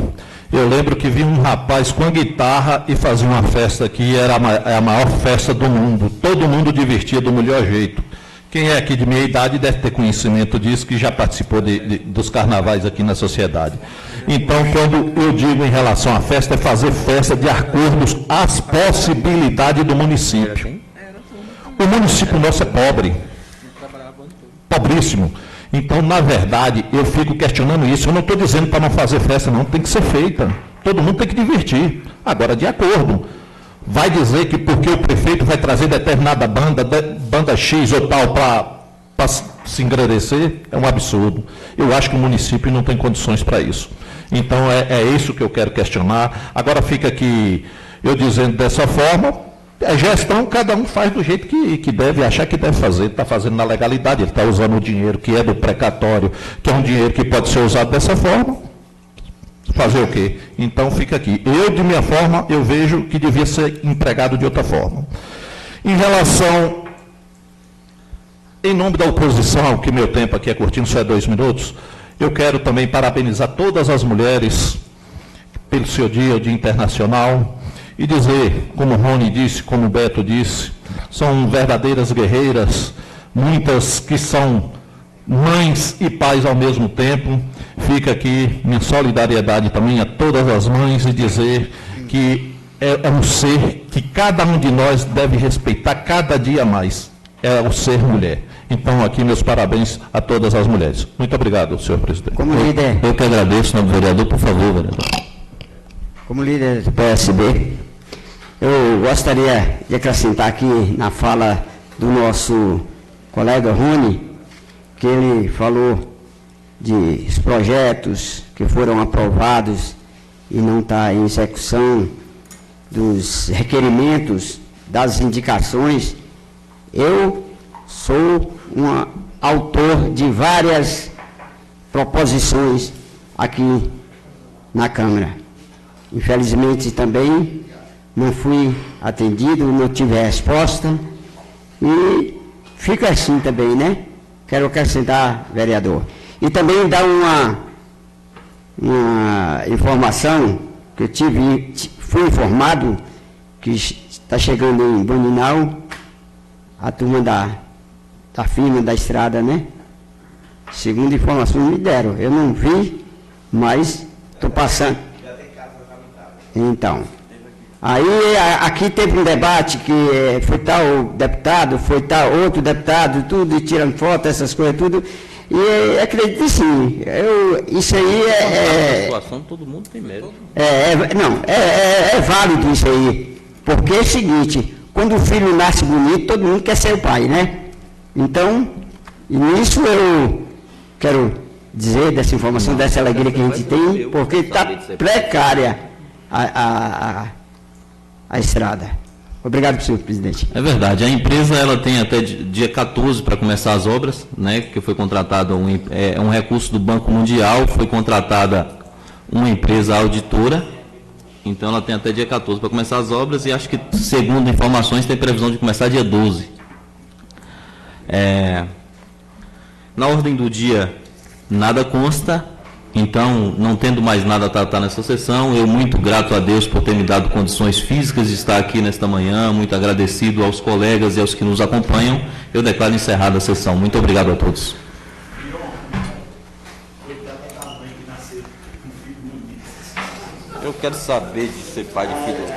eu lembro que vi um rapaz com a guitarra e fazia uma festa aqui, era a maior festa do mundo, todo mundo divertia do melhor jeito. Quem é aqui de minha idade deve ter conhecimento disso, que já participou dos carnavais aqui na sociedade. Então, quando eu digo em relação à festa, é fazer festa de acordo às possibilidades do município. O município nosso é pobre, pobríssimo. Então, na verdade, eu fico questionando isso. Eu não estou dizendo para não fazer festa, não, tem que ser feita. Todo mundo tem que divertir. Agora, de acordo. Vai dizer que porque o prefeito vai trazer determinada banda X ou tal para se engrandecer, é um absurdo. Eu acho que o município não tem condições para isso. Então, é isso que eu quero questionar. Agora fica aqui, eu dizendo dessa forma, a gestão, cada um faz do jeito que deve, achar que deve fazer, está fazendo na legalidade, ele está usando o dinheiro que é do precatório, que é um dinheiro que pode ser usado dessa forma. Fazer o quê? Então fica aqui. Eu, de minha forma, eu vejo que devia ser empregado de outra forma. Em relação, em nome da oposição, que meu tempo aqui é curtinho, só é 2 minutos, eu quero também parabenizar todas as mulheres pelo seu dia, o Dia Internacional, e dizer, como o Rony disse, como o Beto disse, são verdadeiras guerreiras, muitas que são mães e pais ao mesmo tempo. Fica aqui minha solidariedade também a todas as mães e dizer que é um ser que cada um de nós deve respeitar cada dia mais, é o ser mulher. Então, aqui meus parabéns a todas as mulheres. Muito obrigado, senhor presidente. Como líder, Eu que agradeço, senhor vereador, por favor, vereador. como líder do PSB, eu gostaria de acrescentar aqui na fala do nosso colega Rony, que ele falou de projetos que foram aprovados e não está em execução, dos requerimentos, das indicações. Eu sou um autor de várias proposições aqui na Câmara. Infelizmente também não fui atendido, não tive resposta e fica assim também, né? Quero acrescentar, vereador. E também dar uma informação que eu fui informado que está chegando em Boninal a turma da firma da estrada, né? Segundo informações me deram. Eu não vi, mas estou passando. Então, aí aqui teve um debate que foi tal deputado, foi tal outro deputado, tudo, e tirando foto, essas coisas, tudo. E acredito sim, isso aí A situação, todo mundo tem mérito. É válido isso aí, porque é o seguinte, quando o filho nasce bonito, todo mundo quer ser o pai, né? Então, nisso eu quero dizer dessa informação, dessa alegria que a gente tem, porque está precária a estrada. Obrigado, senhor presidente. É verdade, a empresa ela tem até dia 14 para começar as obras, né, que foi contratada um recurso do Banco Mundial, foi contratada uma empresa auditora, então ela tem até dia 14 para começar as obras e acho que, segundo informações, tem previsão de começar dia 12. Na ordem do dia, nada consta. Então, não tendo mais nada a tratar nessa sessão, eu muito grato a Deus por ter me dado condições físicas de estar aqui nesta manhã, muito agradecido aos colegas e aos que nos acompanham, eu declaro encerrada a sessão. Muito obrigado a todos. Eu quero saber de ser pai de filho.